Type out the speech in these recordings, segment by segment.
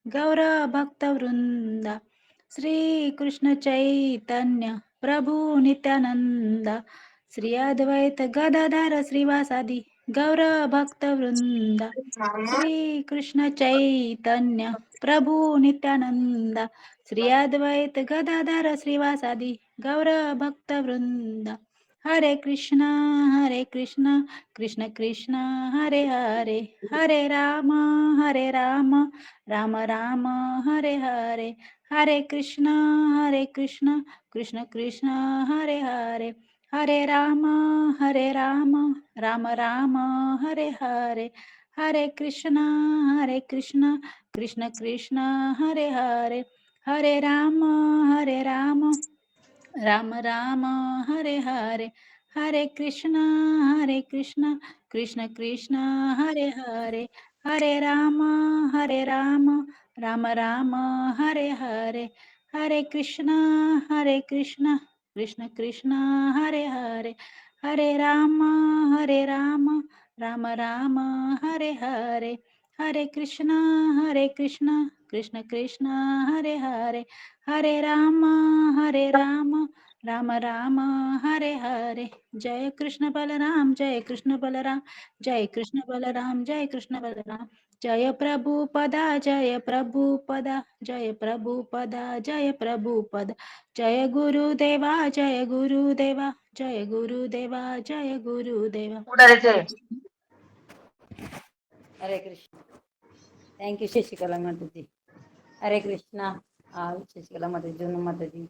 गौर भक्तवृंद श्री कृष्ण चैतन्य प्रभु नित्यानंद श्री अद्वैत गदाधर श्रीवासादि गौर भक्तवृंद श्री कृष्ण चैतन्य प्रभु नित्यानंद श्री अद्वैत गदाधर श्रीवासादि गौर भक्तवृंद हरे कृष्णा कृष्ण कृष्ण हरे हरे हरे राम राम राम हरे हरे हरे कृष्ण कृष्ण कृष्ण हरे हरे हरे राम राम राम हरे हरे हरे कृष्ण कृष्ण कृष्ण हरे हरे हरे राम राम राम हरे हरे हरे कृष्ण कृष्ण कृष्ण हरे हरे हरे राम राम राम हरे हरे हरे कृष्ण कृष्ण कृष्ण हरे हरे हरे राम राम राम हरे हरे हरे कृष्ण कृष्ण कृष्ण हरे हरे हरे राम राम राम हरे हरे जय कृष्ण बलराम जय कृष्ण बलराम जय कृष्ण बलराम जय कृष्ण बलराम जय प्रभुपदा जय प्रभुपदा जय प्रभुपदा जय प्रभुपदा जय गुरुदेवा जय गुरुदेवा जय गुरुदेवा जय गुरुदेवा हरे कृष्ण। थैंक यू शशिकला माता जी। हरे कृष्णा। शशिकला माता जी, जूनू माता जी,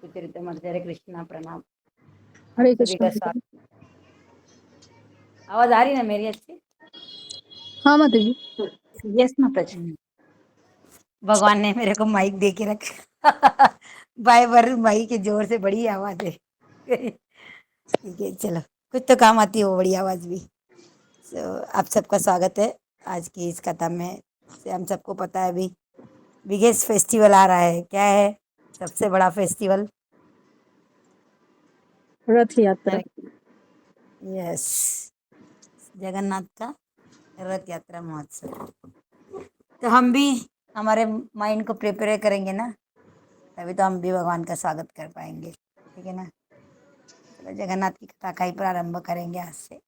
सुचरिता माता जी, हरे कृष्णा, प्रणाम। आप हरे सभी कृष्ण। का स्वागत। आवाज आ रही ना मेरी अच्छी? हाँ माता जी। यस माता जी। भगवान ने मेरे को माइक दे के रखा बाय बर माइक के जोर से बड़ी आवाज है ठीक है, चलो कुछ तो काम आती है वो बड़ी आवाज भी। आप सबका स्वागत है आज की इस कथा में। से हम सबको पता है अभी बिगेस्ट फेस्टिवल आ रहा है। क्या है सबसे बड़ा फेस्टिवल? रथ यात्रा। यस, जगन्नाथ का रथ यात्रा महोत्सव। तो हम भी हमारे माइंड को प्रिपेयर करेंगे ना, तभी तो हम भी भगवान का स्वागत कर पाएंगे। ठीक है ना? चलो जगन्नाथ की कथा का ही प्रारंभ करेंगे आज से।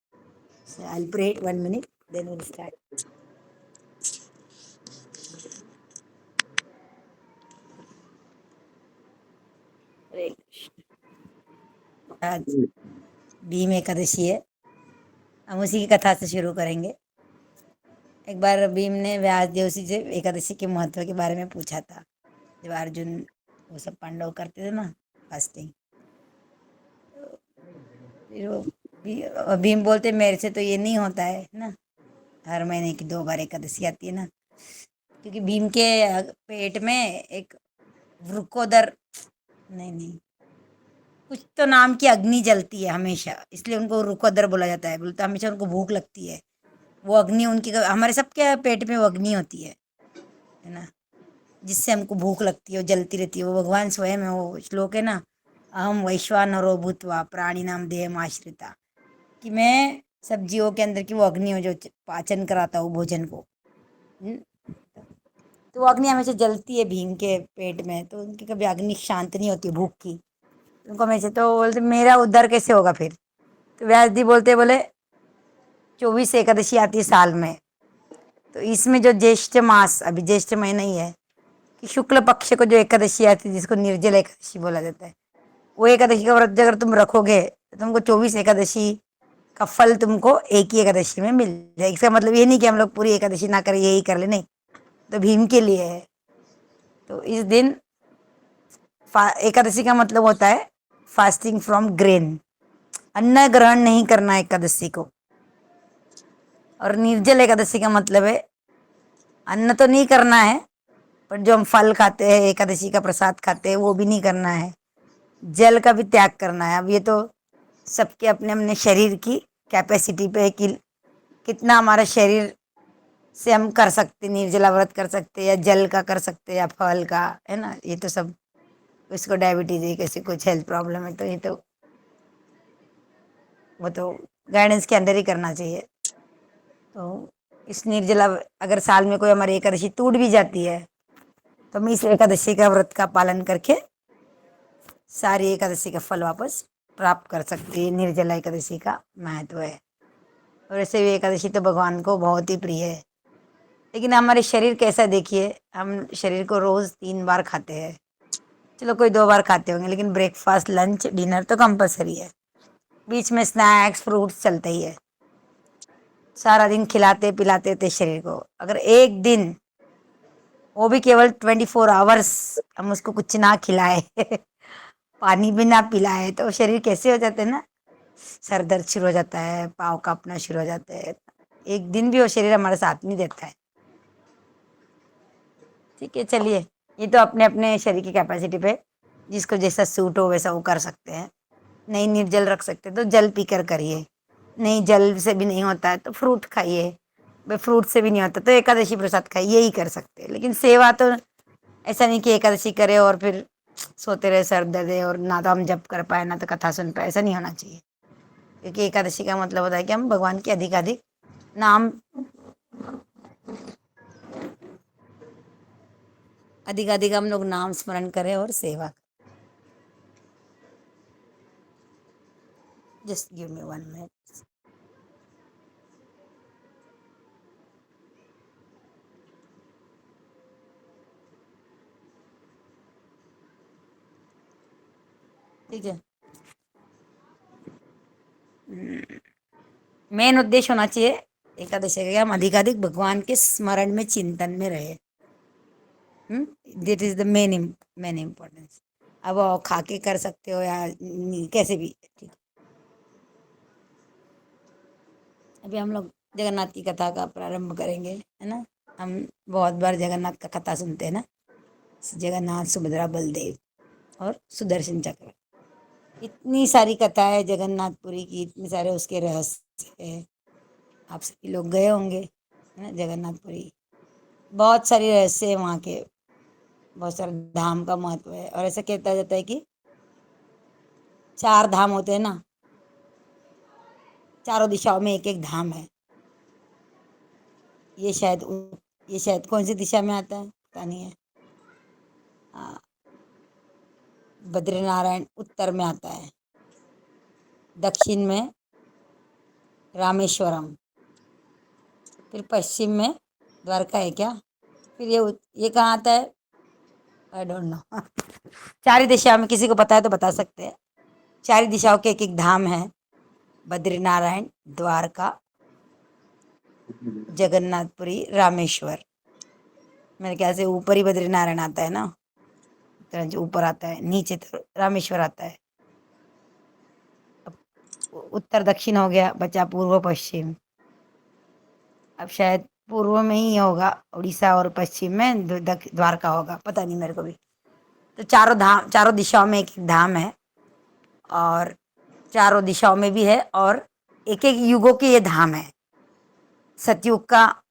So I'll pray 1 minute, then we'll start. हरे कृष्ण। आज भीम एकादशी है, हम उसी की कथा से शुरू करेंगे। एक बार भीम ने व्यास देव जी से एकादशी के महत्व के बारे में पूछा था, जब अर्जुन वो सब पांडव करते थे ना फास्टिंग। फिर वो भीम बोलते मेरे से तो ये नहीं होता है ना, हर महीने की 2 बार एकादशी आती है ना, क्योंकि भीम के पेट में एक वृकोदर नहीं कुछ तो नाम की अग्नि जलती है हमेशा, इसलिए उनको वृकोदर बोला जाता है। बोलते हमेशा उनको भूख लगती है, वो अग्नि उनकी हमारे सबके पेट में वो अग्नि होती है ना, जिससे हमको भूख लगती है, वो जलती रहती है। वो भगवान स्वयं है। वो श्लोक है ना, अहम वैश्वानरो भूत्वा प्राणी नाम देह आश्रिता, कि मैं सब जीवों के अंदर की वो अग्नि हो जो पाचन कराता हूँ भोजन को। तो वो अग्नि हमेशा जलती है भीम के पेट में, तो उनकी कभी अग्नि शांत नहीं होती भूख की, उनको हमेशा। तो बोलते मेरा उद्धार कैसे होगा फिर? तो व्यास जी बोले 24 एकादशी आती है साल में, तो इसमें जो ज्येष्ठ मास, अभी ज्येष्ठ महीना ही है, कि शुक्ल पक्ष को जो एकादशी आती है जिसको निर्जल एकादशी बोला जाता है, वो एकादशी का व्रत अगर तुम रखोगे तो तुमको 24 एकादशी का फल तुमको एक ही एकादशी में मिल जाए। इसका मतलब ये नहीं कि हम लोग पूरी एकादशी ना करें, यही कर ले, नहीं। तो भीम के लिए है। तो इस दिन एकादशी का मतलब होता है फास्टिंग फ्रॉम ग्रेन, अन्न ग्रहण नहीं करना एकादशी को। और निर्जल एकादशी का मतलब है अन्न तो नहीं करना है, पर जो हम फल खाते हैं, एकादशी का प्रसाद खाते हैं, वो भी नहीं करना है। जल का भी त्याग करना है। अब ये तो सबके अपने अपने शरीर की कैपेसिटी पे है कि कितना हमारा शरीर से हम कर सकते, निर्जला व्रत कर सकते, या जल का कर सकते, या फल का, है ना। ये तो सब, किसी को डायबिटीज है, किसी को कुछ हेल्थ प्रॉब्लम है, तो ये तो वो तो गाइडेंस के अंदर ही करना चाहिए। तो इस निर्जला, अगर साल में कोई हमारी एकादशी टूट भी जाती है तो हम इस एकादशी का व्रत का पालन करके सारी एकादशी का फल वापस प्राप्त कर सकते हैं। निर्जला एकादशी का महत्व है। और ऐसे भी एकादशी तो भगवान को बहुत ही प्रिय है। लेकिन हमारे शरीर कैसा देखिए, हम शरीर को रोज 3 बार खाते हैं। चलो कोई 2 बार खाते होंगे, लेकिन ब्रेकफास्ट लंच डिनर तो कंपलसरी है। बीच में स्नैक्स फ्रूट्स चलते ही है। सारा दिन खिलाते पिलाते थे शरीर को। अगर एक दिन, वो भी केवल 24 आवर्स, हम उसको कुछ ना खिलाए पानी भी ना पिलाए, तो शरीर कैसे हो जाते हैं ना, सर दर्द शुरू हो जाता है, पाँव कांपना शुरू हो जाता है। एक दिन भी वो शरीर हमारे साथ नहीं देता है। ठीक है, चलिए, ये तो अपने अपने शरीर की कैपेसिटी पे जिसको जैसा सूट हो वैसा वो कर सकते हैं। नहीं निर्जल रख सकते तो जल पीकर करिए। नहीं जल से भी नहीं होता है तो फ्रूट खाइए। भाई फ्रूट से भी नहीं होता तो एकादशी प्रसाद खाइए, यही कर सकते हैं। लेकिन सेवा तो ऐसा नहीं कि एकादशी करे और फिर सोते रहे, सर दर्द है, और ना तो हम जप कर पाए ना तो कथा सुन पाए, ऐसा नहीं होना चाहिए। क्योंकि एकादशी का मतलब होता है कि हम भगवान के अधिकाधिक नाम, अधिकाधिक हम लोग नाम स्मरण करें और सेवा। Just give me 1 minute. ठीक है, मेन उद्देश्य होना चाहिए एकादशी का कि हम अधिकाधिक भगवान के स्मरण में, चिंतन में रहे। That is the main importance. अब वो खा के कर सकते हो या कैसे भी, ठीक। अभी हम लोग जगन्नाथ की कथा का प्रारंभ करेंगे, है ना। हम बहुत बार जगन्नाथ का कथा सुनते हैं ना, जगन्नाथ सुभद्रा बलदेव और सुदर्शन चक्र। इतनी सारी कथा है जगन्नाथपुरी की, इतने सारे उसके रहस्य है। आप सभी लोग गए होंगे, है ना, जगन्नाथपुरी। बहुत सारी रहस्य है वहाँ के, बहुत सारे धाम का महत्व है। और ऐसा कहता जाता है कि 4 धाम होते हैं ना, चारों दिशाओं में एक एक धाम है। ये शायद कौन सी दिशा में आता है पता नहीं है। बद्रीनारायण उत्तर में आता है, दक्षिण में रामेश्वरम, फिर पश्चिम में द्वारका है क्या, फिर ये कहाँ आता है, आई डोंट नो 4 दिशाओं में, किसी को पता है तो बता सकते हैं। 4 दिशाओं के एक एक धाम है, बद्रीनारायण, द्वारका, जगन्नाथपुरी, रामेश्वर। मेरे ख्याल से ऊपर ही बद्रीनारायण आता है ना, जो ऊपर आता है, नीचे तो रामेश्वर आता है। उत्तर दक्षिण हो गया, बचा पूर्व पश्चिम। अब शायद पूर्व में ही होगा उड़ीसा और पश्चिम में द्वारका होगा, पता नहीं मेरे को भी। तो चारों दिशाओं में एक एक धाम है, और चारों दिशाओं में भी है, और एक एक युगों के ये धाम है। सतयुग का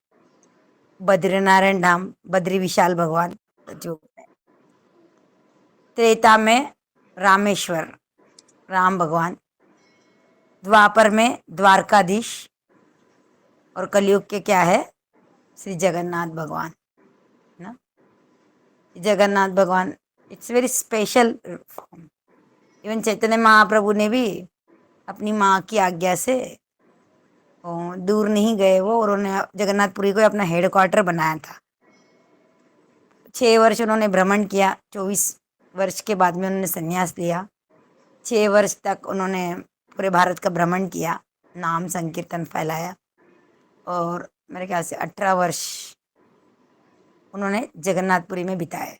बद्रीनारायण धाम, बद्री विशाल भगवान सतयुग में। त्रेता में रामेश्वर राम भगवान, द्वापर में द्वारकाधीश, और कलयुग के क्या है, श्री जगन्नाथ भगवान ना। जगन्नाथ भगवान it's very special form. Even Chaitanya Mahaprabhu ने भी अपनी माँ की आज्ञा से दूर नहीं गए वो, और उन्होंने जगन्नाथपुरी को अपना हेडक्वार्टर बनाया था। 6 वर्ष उन्होंने भ्रमण किया, 24 वर्ष के बाद में उन्होंने संन्यास लिया। 6 वर्ष तक उन्होंने पूरे भारत का भ्रमण किया, नाम संकीर्तन फैलाया, और मेरे ख्याल से 18 वर्ष उन्होंने जगन्नाथपुरी में बिताए।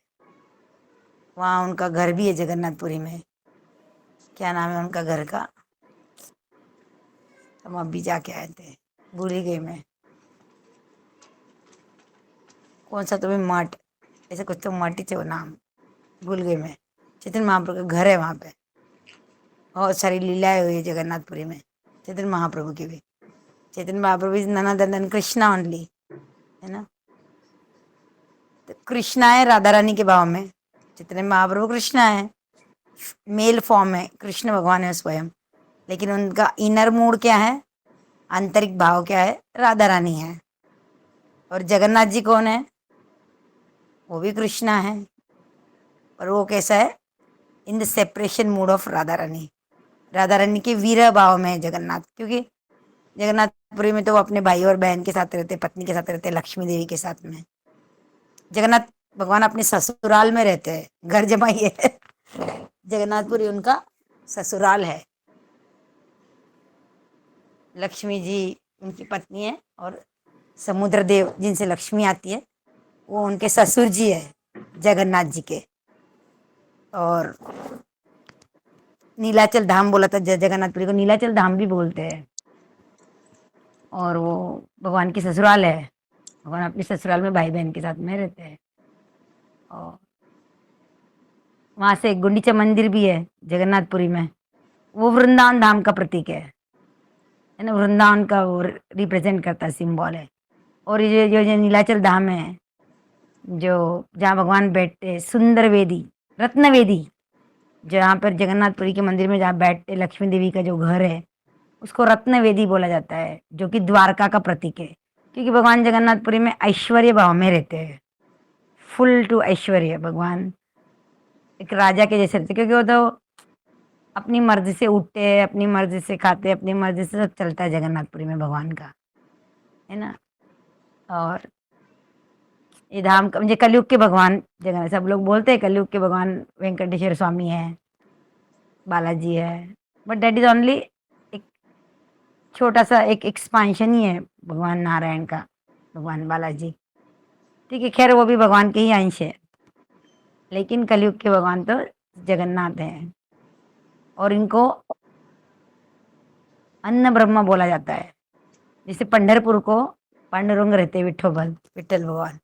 वहाँ उनका घर भी है जगन्नाथपुरी में। क्या नाम है उनका घर का, हम अभी जाके आए थे, भूल ही गई मैं। कौन सा तो भी मठ, ऐसे कुछ तो मठ ही थे, वो नाम भूल गई मैं। चैतन्य महाप्रभु का घर है वहाँ पे। बहुत सारी लीलाएं हुई है जगन्नाथपुरी में, चैतन्य महाप्रभु की भी। Chaitanya Mahaprabhu is none other than Krishna only, है ना। तो कृष्णा है राधा रानी के भाव में, चैतन्य महाप्रभु कृष्णा है, मेल फॉर्म है, कृष्ण भगवान है स्वयं। लेकिन उनका इनर मूड क्या है, आंतरिक भाव क्या है, राधा रानी है। और जगन्नाथ जी कौन है, वो भी कृष्णा है, और वो कैसा है, in the separation mood of Radha Rani. Radha Rani के वीर भाव में है जगन्नाथ, क्योंकि जगन्नाथपुरी में तो वो अपने भाई और बहन के साथ रहते, पत्नी के साथ रहते, लक्ष्मी देवी के साथ में। जगन्नाथ भगवान अपने ससुराल में रहते हैं, घर जमाई है। जगन्नाथपुरी उनका ससुराल है। लक्ष्मी जी उनकी पत्नी है, और समुद्र देव जिनसे लक्ष्मी आती है वो उनके ससुर जी है जगन्नाथ जी के। और नीलाचल धाम बोला था, जगन्नाथपुरी को नीलाचल धाम भी बोलते हैं। और वो भगवान की ससुराल है। भगवान अपने ससुराल में भाई बहन के साथ में रहते हैं। और वहां से एक गुंडीचा मंदिर भी है जगन्नाथपुरी में, वो वृंदावन धाम का प्रतीक है ना, वृंदावन का वो रिप्रेजेंट करता है, सिंबल है। और ये जो नीलाचल धाम है, जो जहाँ भगवान बैठते, सुंदर वेदी, रत्न वेदी, जहाँ पर जगन्नाथपुरी के मंदिर में जहाँ बैठते लक्ष्मी देवी का जो घर है, उसको रत्न वेदी बोला जाता है, जो कि द्वारका का प्रतीक है। क्योंकि भगवान जगन्नाथपुरी में ऐश्वर्य भाव में रहते हैं, फुल टू ऐश्वर्य। भगवान एक राजा के जैसे रहते, क्योंकि वो तो अपनी मर्जी से उठते हैं, अपनी मर्जी से खाते, अपनी मर्जी से सब चलता है जगन्नाथपुरी में भगवान का, है ना। और ये धाम का मुझे कलयुग के भगवान जगन्नाथ, सब लोग बोलते हैं कलयुग के भगवान वेंकटेश्वर स्वामी है, बालाजी है, बट दैट इज ओनली एक छोटा सा एक एक्सपांशन ही है भगवान नारायण का, भगवान बालाजी। ठीक है, खैर वो भी भगवान के ही अंश है, लेकिन कलयुग के भगवान तो जगन्नाथ हैं। और इनको अन्न ब्रह्म बोला जाता है। जैसे पंढरपुर को पांडुरंग रहते, विठ्ठल भगवान,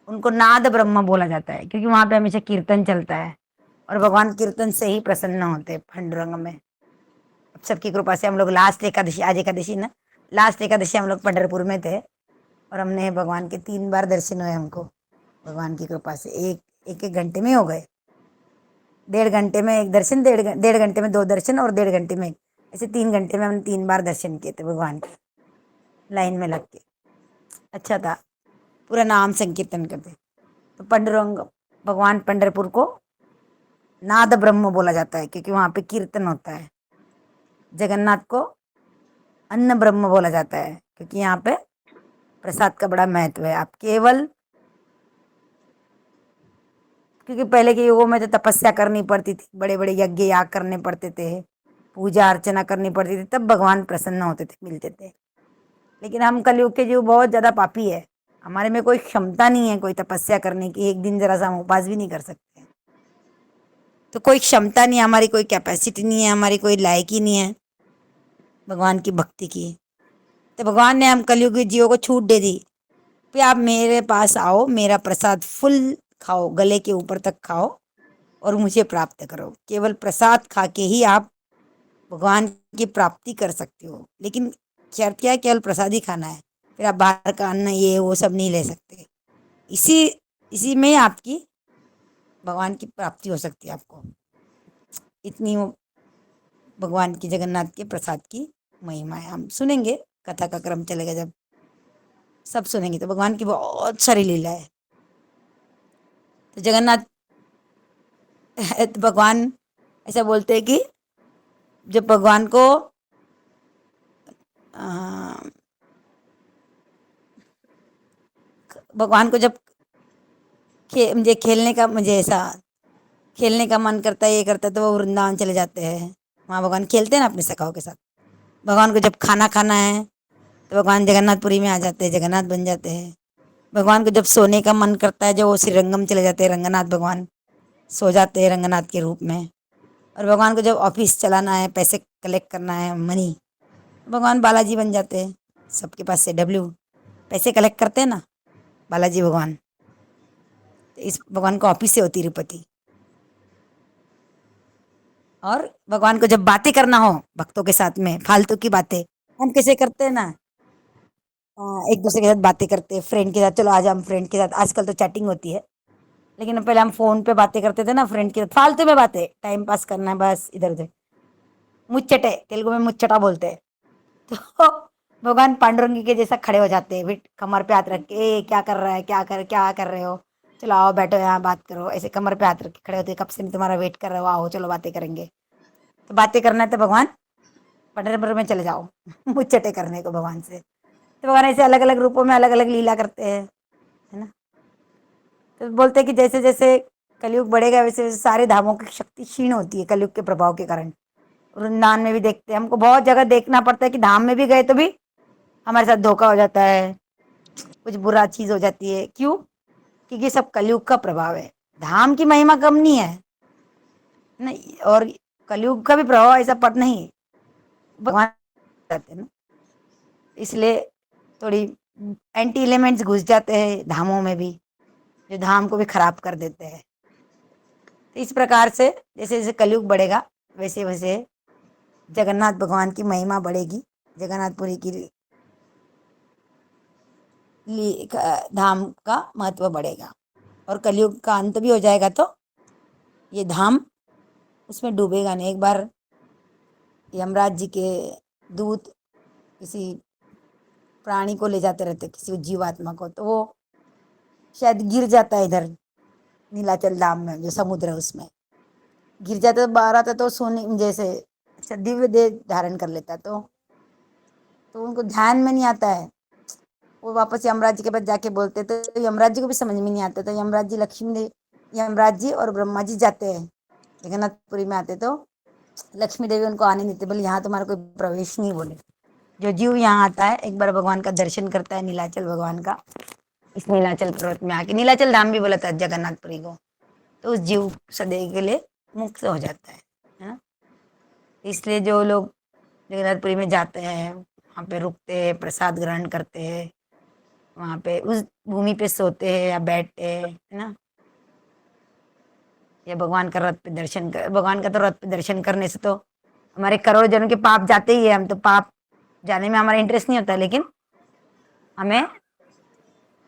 उनको नाद ब्रह्म बोला जाता है, क्योंकि वहां पे हमेशा कीर्तन चलता है, और भगवान कीर्तन से ही प्रसन्न होते हैं पांडुरंग में। अब सबकी कृपा से हम लोग लास्ट एकादशी, आज एकादशी ना, लास्ट एकादशी हम लोग पंढरपुर में थे, और हमने भगवान के 3 बार दर्शन हुए हमको, भगवान की कृपा से। एक एक घंटे में हो गए, 1.5 घंटे में एक दर्शन, 1.5 घंटे में 2 दर्शन, और 1.5 घंटे में ऐसे 3 घंटे में हमने 3 बार दर्शन किए थे भगवान के, लाइन में लग के। अच्छा था, पूरा नाम संकीर्तन करते। तो पांडुरंग भगवान पंढरपुर को नाद ब्रह्म बोला जाता है, क्योंकि वहां पे कीर्तन होता है। जगन्नाथ को अन्न ब्रह्म बोला जाता है, क्योंकि यहाँ पे प्रसाद का बड़ा महत्व है। आप केवल, क्योंकि पहले के युगों में तो तपस्या करनी पड़ती थी, बड़े बड़े यज्ञ याग करने पड़ते थे, पूजा अर्चना करनी पड़ती थी, तब भगवान प्रसन्न होते थे, मिलते थे। लेकिन हम कलयुग के जीव बहुत ज्यादा पापी है, हमारे में कोई क्षमता नहीं है कोई तपस्या करने की, एक दिन जरा सा हम उपवास भी नहीं कर सकते। तो कोई क्षमता नहीं है हमारी, कोई कैपेसिटी नहीं है हमारी, कोई लायकी नहीं है भगवान की भक्ति की। तो भगवान ने हम कलयुग के जीवों को छूट दे दी कि आप मेरे पास आओ, मेरा प्रसाद फुल खाओ, गले के ऊपर तक खाओ, और मुझे प्राप्त करो। केवल प्रसाद खा के ही आप भगवान की प्राप्ति कर सकते हो। लेकिन शर्त क्या है, केवल प्रसाद ही खाना है, फिर आप बाहर का अन्न ये वो सब नहीं ले सकते। इसी इसी में आपकी भगवान की प्राप्ति हो सकती है आपको। इतनी वो भगवान की, जगन्नाथ के प्रसाद की महिमा है। हम सुनेंगे, कथा का क्रम चलेगा, जब सब सुनेंगे तो भगवान की बहुत सारी लीला है। तो जगन्नाथ तो भगवान ऐसा बोलते हैं कि जब भगवान को भगवान को जब मुझे खेलने का, मुझे ऐसा खेलने का मन करता है, ये करता है, तो वो वृंदावन चले जाते हैं। वहाँ भगवान खेलते हैं ना अपने सखाओं के साथ। भगवान को जब खाना खाना है तो भगवान जगन्नाथपुरी में आ जाते हैं, जगन्नाथ बन जाते हैं। भगवान को जब सोने का मन करता है, जो वो श्रीरंगम चले जाते हैं, रंगनाथ भगवान सो जाते हैं रंगनाथ के रूप में। और भगवान को जब ऑफिस चलाना है, पैसे कलेक्ट करना है, मनी, भगवान बालाजी बन जाते हैं। सबके पास से डब्ल्यू पैसे कलेक्ट करते हैं ना बालाजी भगवान, तो इस भगवान को ऑफिस से होती तिरुपति। और भगवान को जब बातें करना हो भक्तों के साथ में, फालतू की बातें हम कैसे करते हैं ना, एक दूसरे के साथ बातें करते हैं, फ्रेंड के साथ, चलो आज हम फ्रेंड के साथ, आजकल तो चैटिंग होती है, लेकिन पहले हम फोन पे बातें करते थे ना फ्रेंड के साथ, फालतू में बातें, टाइम पास करना है बस इधर उधर, मुच्चटे, तेलुगु में मुच्चटा बोलते हैं। तो भगवान पांडुरंग के जैसा खड़े हो जाते हैं, फिर कमर पे हाथ रख के, क्या कर रहा है, क्या कर रहे हो, चलो आओ बैठो यहाँ बात करो, ऐसे कमर पे हाथ रख के खड़े होते, कब से मैं तुम्हारा वेट कर रहा हूँ, आओ चलो बातें करेंगे। तो बातें करना है तो भगवान पंडरपुर में चले जाओ मुचटे करने को भगवान से। तो भगवान ऐसे अलग अलग रूपों में अलग अलग लीला करते हैं, है ना। तो बोलते हैं कि जैसे जैसे कलयुग बढ़ेगा वैसे वैसे सारे धामों की शक्ति क्षीण होती है कलयुग के प्रभाव के कारण। वृंदावन में भी देखते हैं, हमको बहुत जगह देखना पड़ता है कि धाम में भी गए तो भी हमारे साथ धोखा हो जाता है, कुछ बुरा चीज हो जाती है। क्यों? क्योंकि सब कलयुग का प्रभाव है। धाम की महिमा कम नहीं है नहीं, और कलयुग का भी प्रभाव ऐसा पड़ नहीं, भगवान जाते हैं ना, इसलिए थोड़ी एंटी एलिमेंट्स घुस जाते हैं धामों में भी, जो धाम को भी खराब कर देते हैं। तो इस प्रकार से जैसे जैसे कलयुग बढ़ेगा वैसे वैसे जगन्नाथ भगवान की महिमा बढ़ेगी, जगन्नाथपुरी की धाम का महत्व बढ़ेगा, और कलयुग का अंत भी हो जाएगा तो ये धाम उसमें डूबेगा नहीं। एक बार यमराज जी के दूत किसी प्राणी को ले जाते रहते, किसी जीवात्मा को, तो वो शायद गिर जाता है इधर नीलाचल धाम में, जो समुद्र है उसमें गिर जाता, तो बाहर आता तो सोने जैसे अच्छा दिव्य देह धारण कर लेता। तो उनको ध्यान में नहीं आता है, वो वापस यमराज जी के पास जाके बोलते, तो यमराज जी को भी समझ में नहीं आता। तो यमराज जी यमराज जी और ब्रह्मा जी जाते हैं जगन्नाथपुरी में आते, तो लक्ष्मी देवी उनको आने नहीं देते, बोले यहाँ तुम्हारा कोई प्रवेश नहीं। बोले जो जीव यहाँ आता है एक बार भगवान का दर्शन करता है, नीलाचल भगवान का, इस नीलाचल पर्वत में आके, नीलाचल धाम भी बोला था जगन्नाथपुरी को, तो उस जीव सदैव के लिए मुक्त हो जाता है ना। इसलिए जो लोग जगन्नाथपुरी में जाते हैं वहाँ पे रुकते हैं, प्रसाद ग्रहण करते हैं, वहाँ पे उस भूमि पे सोते हैं या बैठते हैं, है ना, या भगवान का रथ पे दर्शन कर, भगवान का तो रथ पे दर्शन करने से तो हमारे करोड़ जनों के पाप जाते ही है। हम तो पाप जाने में हमारा इंटरेस्ट नहीं होता, लेकिन हमें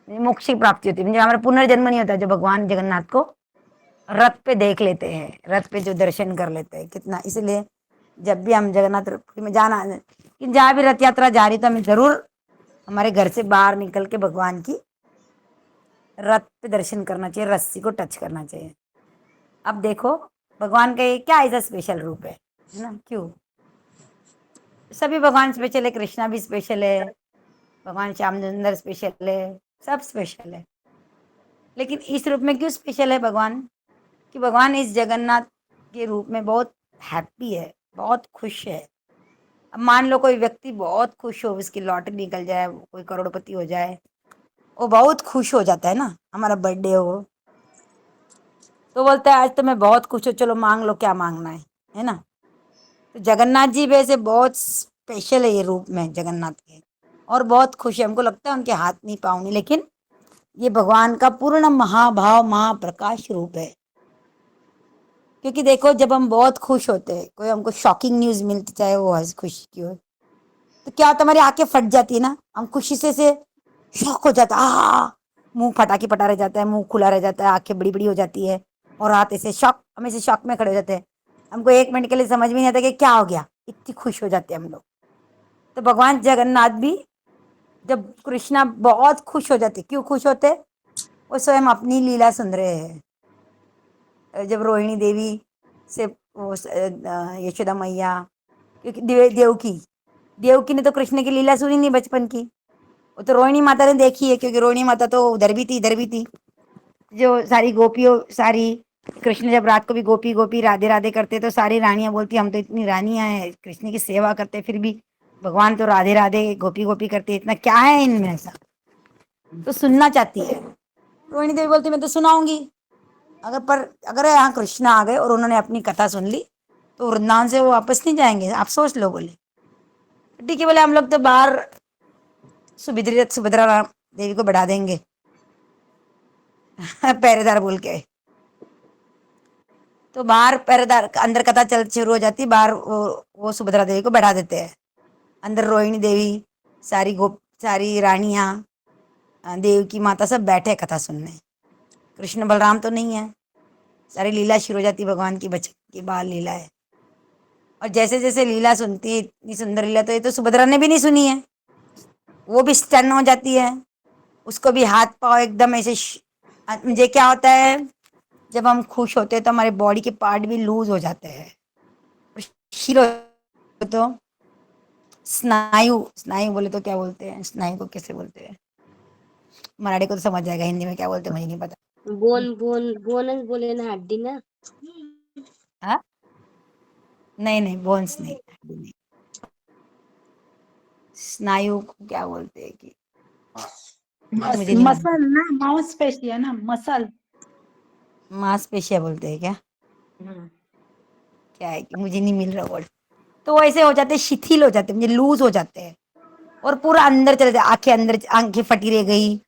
मोक्ष की प्राप्ति होती है, मतलब हमारा पुनर्जन्म नहीं होता, जो भगवान जगन्नाथ को रथ पे देख लेते हैं, रथ पे जो दर्शन कर लेते हैं कितना। इसलिए जब भी हम जगन्नाथपुरी में जाना, जहाँ भी रथ यात्रा जा रही तो हमें जरूर हमारे घर से बाहर निकल के भगवान की रथ पे दर्शन करना चाहिए, रस्सी को टच करना चाहिए। अब देखो भगवान का ये क्या ऐसा स्पेशल रूप है ना। क्यों? सभी भगवान स्पेशल है, कृष्णा भी स्पेशल है, भगवान श्याम सुंदर स्पेशल है, सब स्पेशल है, लेकिन इस रूप में क्यों स्पेशल है भगवान? कि भगवान इस जगन्नाथ के रूप में बहुत हैप्पी है, बहुत खुश है। अब मान लो कोई व्यक्ति बहुत खुश हो, उसकी लॉटरी निकल जाए, कोई करोड़पति हो जाए, वो बहुत खुश हो जाता है ना। हमारा बर्थडे हो तो बोलता है आज तो मैं बहुत खुश हूँ, चलो मांग लो क्या मांगना है ना। तो जगन्नाथ जी वैसे बहुत स्पेशल है ये रूप में जगन्नाथ के, और बहुत खुश है। हमको लगता है उनके हाथ नहीं पाँव नहीं, लेकिन ये भगवान का पूर्ण महाभाव महाप्रकाश रूप है। क्योंकि देखो जब हम बहुत खुश होते हैं, कोई हमको शॉकिंग न्यूज मिलती, चाहे वो हंस खुशी की हो, तो क्या होता है, हमारी आंखें फट जाती है ना, हम खुशी से शॉक हो जाता है, मुंह फटा के पटा रह जाता है, मुंह खुला रह जाता है, आंखें बड़ी बड़ी हो जाती है, और हाथ ऐसे शॉक, हम ऐसे शॉक में खड़े हो जाते हैं। हमको एक मिनट के लिए समझ में नहीं आता कि क्या हो गया, इतनी खुश हो जाते हैं हम लोग। तो भगवान जगन्नाथ भी जब कृष्णा बहुत खुश हो जाते, क्यों खुश होते? वो स्वयं अपनी लीला सुन रहे हैं। जब रोहिणी देवी से वो यशोदा मैया, क्योंकि देवकी ने तो कृष्ण की लीला सुनी नहीं बचपन की, वो तो रोहिणी माता ने देखी है, क्योंकि रोहिणी माता तो उधर भी थी इधर भी थी। जो सारी गोपियों सारी, कृष्ण जब रात को भी गोपी गोपी राधे राधे करते तो सारी रानियां बोलती हम तो इतनी रानियां हैं, कृष्ण की सेवा करते, फिर भी भगवान तो राधे राधे गोपी गोपी करते, इतना क्या है इनमें ऐसा, तो सुनना चाहती है। रोहिणी देवी बोलती मैं तो सुनाऊंगी, अगर यहाँ कृष्ण आ गए और उन्होंने अपनी कथा सुन ली तो वृंदावन से वो वापस नहीं जाएंगे, आप सोच लो। बोले ठीक है, बोले हम लोग तो बाहर सुभद्रा देवी को बढ़ा देंगे पहरेदार बोल के। तो बाहर पहरेदार, अंदर कथा चल शुरू हो जाती, बाहर वो सुभद्रा देवी को बढ़ा देते हैं, अंदर रोहिणी देवी सारी रानियां, देव की माता सब बैठे कथा सुनने। कृष्ण बलराम तो नहीं है, सारी लीला शुरू हो जाती भगवान की, बचपन की बाल लीला है। और जैसे जैसे लीला सुनती है, इतनी सुंदर लीला तो ये तो सुभद्रा ने भी नहीं सुनी है, वो भी स्टन हो जाती है, उसको भी हाथ पाँव एकदम ऐसे मुझे क्या होता है, जब हम खुश होते हैं तो हमारे बॉडी के पार्ट भी लूज हो जाते हैं। और शील हो तो स्नायु, स्नायु बोले तो क्या बोलते हैं, स्नायु को कैसे बोलते हैं, मराठी को तो समझ जाएगा, हिंदी में क्या बोलते हैं मुझे नहीं पता। बोन बोन बोनच बोले ना, हड्डी ना। हाँ, नहीं नहीं, बोन्स नहीं, हड्डी नहीं, स्नायु को क्या बोलते हैं कि मुझे नहीं मालूम। मसल ना, माउस पेशी है ना, मसल। मांसपेशियां बोलते हैं क्या, हम्म। क्या है कि मुझे नहीं मिल रहा वर्ड। तो ऐसे हो जाते हैं, शिथिल हो जाते हैं, मुझे लूज हो जाते हैं और पूरा अंदर चले जाते, आंखें अंदर, आंखें फटी रह गई,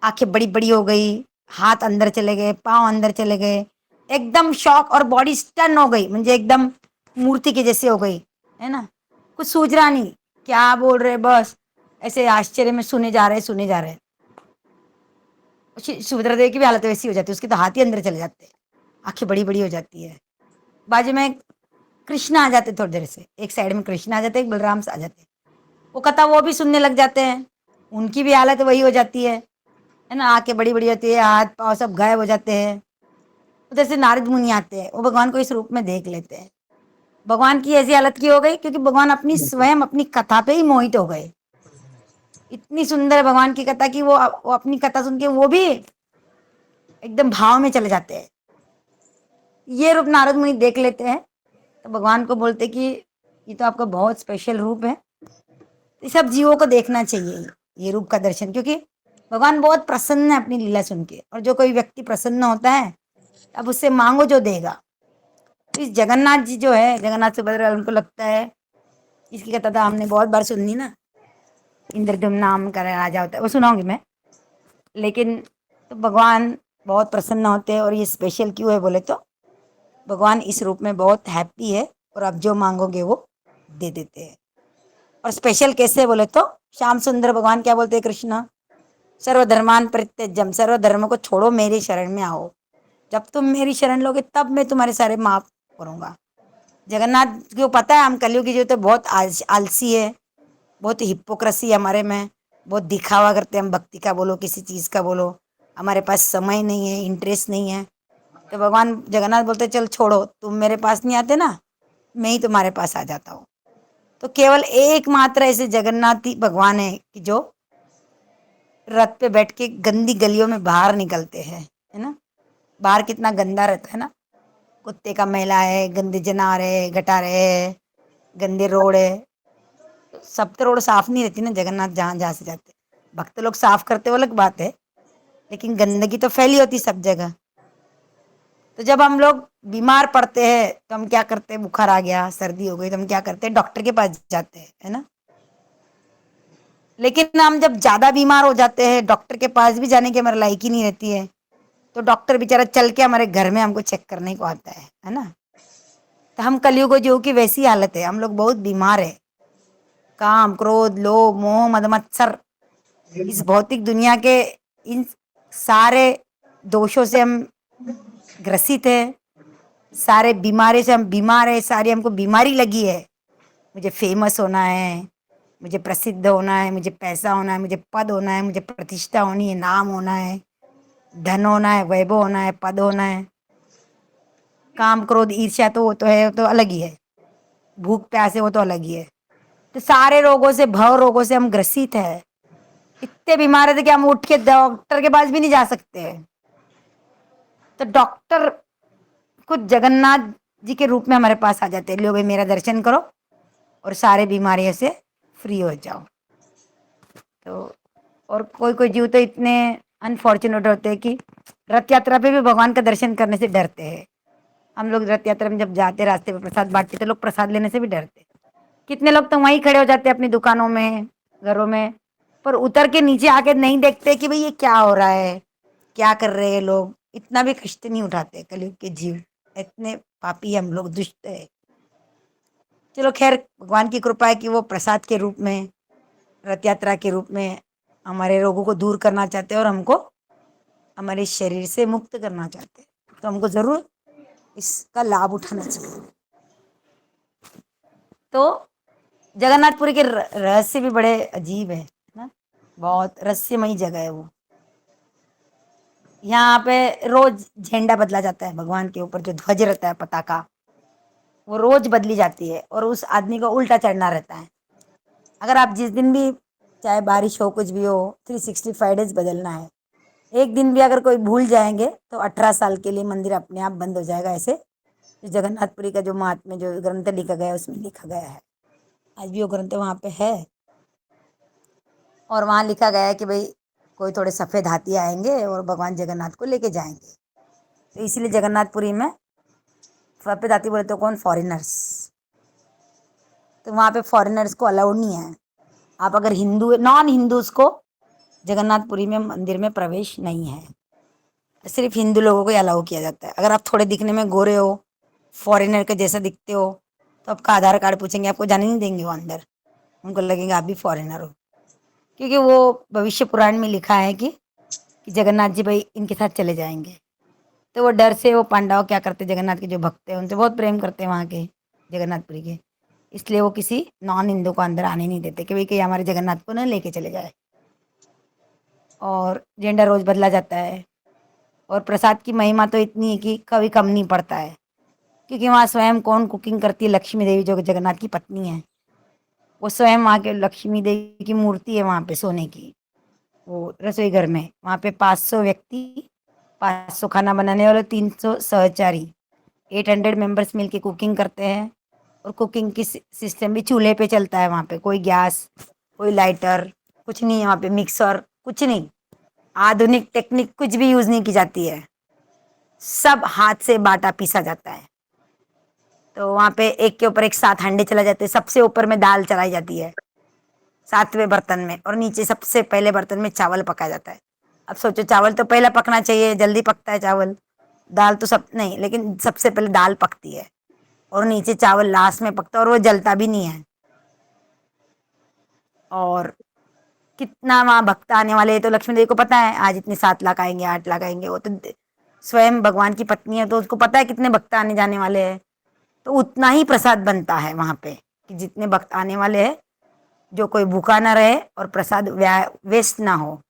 आंखें बड़ी बड़ी हो गई, हाथ अंदर चले गए, पांव अंदर चले गए, एकदम शॉक, और बॉडी स्टन हो गई, मुझे एकदम मूर्ति के जैसे हो गई, है ना। कुछ सूझ रहा नहीं क्या बोल रहे, बस ऐसे आश्चर्य में सुने जा रहे, सुने जा रहे। सुभद्रा देवी की भी हालत वैसी हो जाती है, उसके तो हाथ ही अंदर चले जाते हैं, आंखें बड़ी बड़ी हो जाती है। बाजू में कृष्ण आ जाते, थोड़ी देर से एक साइड में कृष्ण आ जाते, एक बलराम से आ जाते, वो कथा वो भी सुनने लग जाते हैं, उनकी भी हालत वही हो जाती है ना। आंखें बड़ी बड़ी होती है, हाथ पाँव सब गायब हो जाते हैं। उधर से नारद मुनि आते हैं, वो भगवान को इस रूप में देख लेते हैं। भगवान की ऐसी हालत की हो गई क्योंकि भगवान अपनी स्वयं अपनी कथा पे ही मोहित हो गए। इतनी सुंदर है भगवान की कथा कि वो अपनी कथा सुन के वो भी एकदम भाव में चले जाते हैं। ये रूप नारद मुनि देख लेते हैं, तो भगवान को बोलते कि ये तो आपका बहुत स्पेशल रूप है, ये सब जीवों को देखना चाहिए ये रूप का दर्शन, क्योंकि भगवान बहुत प्रसन्न है अपनी लीला सुन के, और जो कोई व्यक्ति प्रसन्न होता है अब उससे मांगो जो देगा। तो इस जगन्नाथ जी जो है, जगन्नाथ सुभद्रा, उनको लगता है, इसकी कथा तो हमने बहुत बार सुननी ना, इंद्रद्युम्न नाम का राजा होता है, वो सुनाऊंगी मैं। लेकिन तो भगवान बहुत प्रसन्न होते हैं, और ये स्पेशल क्यों है बोले तो भगवान इस रूप में बहुत हैप्पी है, और आप जो मांगोगे वो दे देते हैं। और स्पेशल कैसे बोले तो श्याम सुंदर भगवान क्या बोलते हैं, कृष्ण सर्वधर्मान परित्यज्यम, सर्वधर्म को छोड़ो, मेरी शरण में आओ, जब तुम मेरी शरण लोगे तब मैं तुम्हारे सारे माफ करूंगा। जगन्नाथ को पता है हम कलयुग की जो तो बहुत आलसी है, बहुत हिपोक्रेसी है हमारे में, बहुत दिखावा करते हैं हम, भक्ति का बोलो किसी चीज़ का बोलो, हमारे पास समय नहीं है, इंटरेस्ट नहीं है। तो भगवान जगन्नाथ बोलते चल छोड़ो, तुम मेरे पास नहीं आते ना, मैं ही तुम्हारे पास आ जाता हूँ। तो केवल एकमात्र ऐसे जगन्नाथ ही भगवान है कि जो रथ पे बैठ के गंदी गलियों में बाहर निकलते हैं, है ना। बाहर कितना गंदा रहता है ना, कुत्ते का मैला है, गंदे जनावर है, गटारे है, गंदे रोड है। तो सब तो रोड साफ नहीं रहती ना, जगन्नाथ जहाँ जहाँ से जाते भक्त लोग साफ करते वो अलग बात है, लेकिन गंदगी तो फैली होती सब जगह। तो जब हम लोग बीमार पड़ते हैं तो हम क्या करते हैं, बुखार आ गया, सर्दी हो गई, तो हम क्या करते हैं, डॉक्टर के पास जाते हैं, है ना। लेकिन हम जब ज्यादा बीमार हो जाते हैं, डॉक्टर के पास भी जाने की हमारी लायकी नहीं रहती है, तो डॉक्टर बेचारा चल के हमारे घर में हमको चेक करने को आता है ना। तो हम कलयुग जो की वैसी हालत है, हम लोग बहुत बीमार है, काम क्रोध लोभ मोह मद मत्सर, इस भौतिक दुनिया के इन सारे दोषों से हम ग्रसित है, सारे बीमारी से हम बीमार है, सारी हमको बीमारी लगी है। मुझे फेमस होना है, मुझे प्रसिद्ध होना है, मुझे पैसा होना है, मुझे पद होना है, मुझे प्रतिष्ठा होनी है, नाम होना है, धन होना है, वैभव होना है, पद होना है। काम क्रोध ईर्ष्या तो वो तो है, वो तो अलग ही है, भूख प्यास है वो तो अलग ही है। तो सारे रोगों से, भव रोगों से हम ग्रसित है, इतने बीमार थे कि हम उठ के डॉक्टर के पास भी नहीं जा सकते हैं। तो डॉक्टर कुछ जगन्नाथ जी के रूप में हमारे पास आ जाते हैं, लो भाई मेरा दर्शन करो और सारे बीमारियों से फ्री हो जाओ। तो और कोई कोई जीव तो इतने अनफॉर्चुनेट होते हैं कि रथ यात्रा पे भी भगवान का दर्शन करने से डरते हैं। हम लोग रथ यात्रा में जब जाते रास्ते में प्रसाद बांटते तो लोग प्रसाद लेने से भी डरते। कितने लोग तो वहीं खड़े हो जाते हैं अपनी दुकानों में, घरों में, पर उतर के नीचे आके नहीं देखते कि भाई ये क्या हो रहा है, क्या कर रहे हैं लोग, इतना भी कष्ट नहीं उठाते कलयुग के जीव, इतने पापी हम लोग, दुष्ट है। चलो खैर, भगवान की कृपा है कि वो प्रसाद के रूप में, रथ यात्रा के रूप में हमारे रोगों को दूर करना चाहते हैं और हमको हमारे शरीर से मुक्त करना चाहते हैं। तो हमको जरूर इसका लाभ उठाना चाहिए। तो जगन्नाथपुरी के रहस्य भी बड़े अजीब है ना, बहुत रहस्यमयी जगह है वो। यहाँ पे रोज झंडा बदला जाता है, भगवान के ऊपर जो ध्वज रहता है, पताका, वो रोज बदली जाती है और उस आदमी को उल्टा चढ़ना रहता है। अगर आप जिस दिन भी, चाहे बारिश हो कुछ भी हो, 365 डेज बदलना है। एक दिन भी अगर कोई भूल जाएंगे तो 18 साल के लिए मंदिर अपने आप बंद हो जाएगा। ऐसे जो जगन्नाथपुरी का जो महात्म्य, जो ग्रंथ लिखा गया है, उसमें लिखा गया है। आज भी वो ग्रंथ वहाँ पे है और वहाँ लिखा गया है कि भाई कोई थोड़े सफ़ेद हाथी आएंगे और भगवान जगन्नाथ को लेके जाएंगे। तो इसीलिए जगन्नाथपुरी में सफ़ेद हाथी बोले तो कौन, फॉरेनर्स। तो वहाँ पे फॉरेनर्स को अलाउड नहीं है। आप अगर हिंदू, नॉन हिंदूज को जगन्नाथपुरी में मंदिर में प्रवेश नहीं है। सिर्फ हिंदू लोगों को ही अलाउ किया जाता है। अगर आप थोड़े दिखने में गोरे हो, फॉरेनर के जैसा दिखते हो, तो आपका आधार कार्ड पूछेंगे, आपको जाने नहीं देंगे वो अंदर। उनको लगेगा आप भी फॉरेनर हो, क्योंकि वो भविष्य पुराण में लिखा है कि जगन्नाथ जी भाई इनके साथ चले जाएंगे। तो वो डर से वो पांडव क्या करते, जगन्नाथ के जो भक्त हैं उनसे बहुत प्रेम करते हैं वहाँ के जगन्नाथपुरी के, इसलिए वो किसी नॉन हिंदू को अंदर आने नहीं देते कि भाई कहीं हमारे जगन्नाथ को ना लेके चले जाए। और झंडा रोज बदला जाता है और प्रसाद की महिमा तो इतनी है कि कभी कम नहीं पड़ता है, क्योंकि वहाँ स्वयं कौन कुकिंग करती है, लक्ष्मी देवी जो जगन्नाथ की पत्नी है, वो स्वयं वहाँ के लक्ष्मी देवी की मूर्ति है वहाँ पे सोने की, वो रसोई घर में। वहाँ पे 500 व्यक्ति, 500 खाना बनाने वाले, 300 सहचारी, 800 मेंबर्स मिलके कुकिंग करते हैं। और कुकिंग की सिस्टम भी चूल्हे पे चलता है वहाँ पे, कोई गैस, कोई लाइटर कुछ नहीं है वहाँ पे, मिक्सर कुछ नहीं, आधुनिक टेक्निक कुछ भी यूज नहीं की जाती है, सब हाथ से बाटा पीसा जाता है। तो वहाँ पे एक के ऊपर एक 7 हांडे चला जाते हैं। सबसे ऊपर में दाल चलाई जाती है 7वें बर्तन में, और नीचे सबसे पहले बर्तन में चावल पकाया जाता है। अब सोचो, चावल तो पहले पकना चाहिए, जल्दी पकता है चावल, दाल तो सब नहीं, लेकिन सबसे पहले दाल पकती है और नीचे चावल लास्ट में पकता है, और वो जलता भी नहीं है। और कितना वहाँ भक्त आने वाले हैं, तो लक्ष्मी देवी को पता है आज इतने 7 लाख आएंगे, 8 लाख आएंगे। वो तो स्वयं भगवान की पत्नी है, तो उसको पता है कितने भक्त आने जाने वाले हैं, तो उतना ही प्रसाद बनता है वहाँ पे कि जितने भक्त आने वाले हैं, जो कोई भूखा ना रहे और प्रसाद वेस्ट ना हो।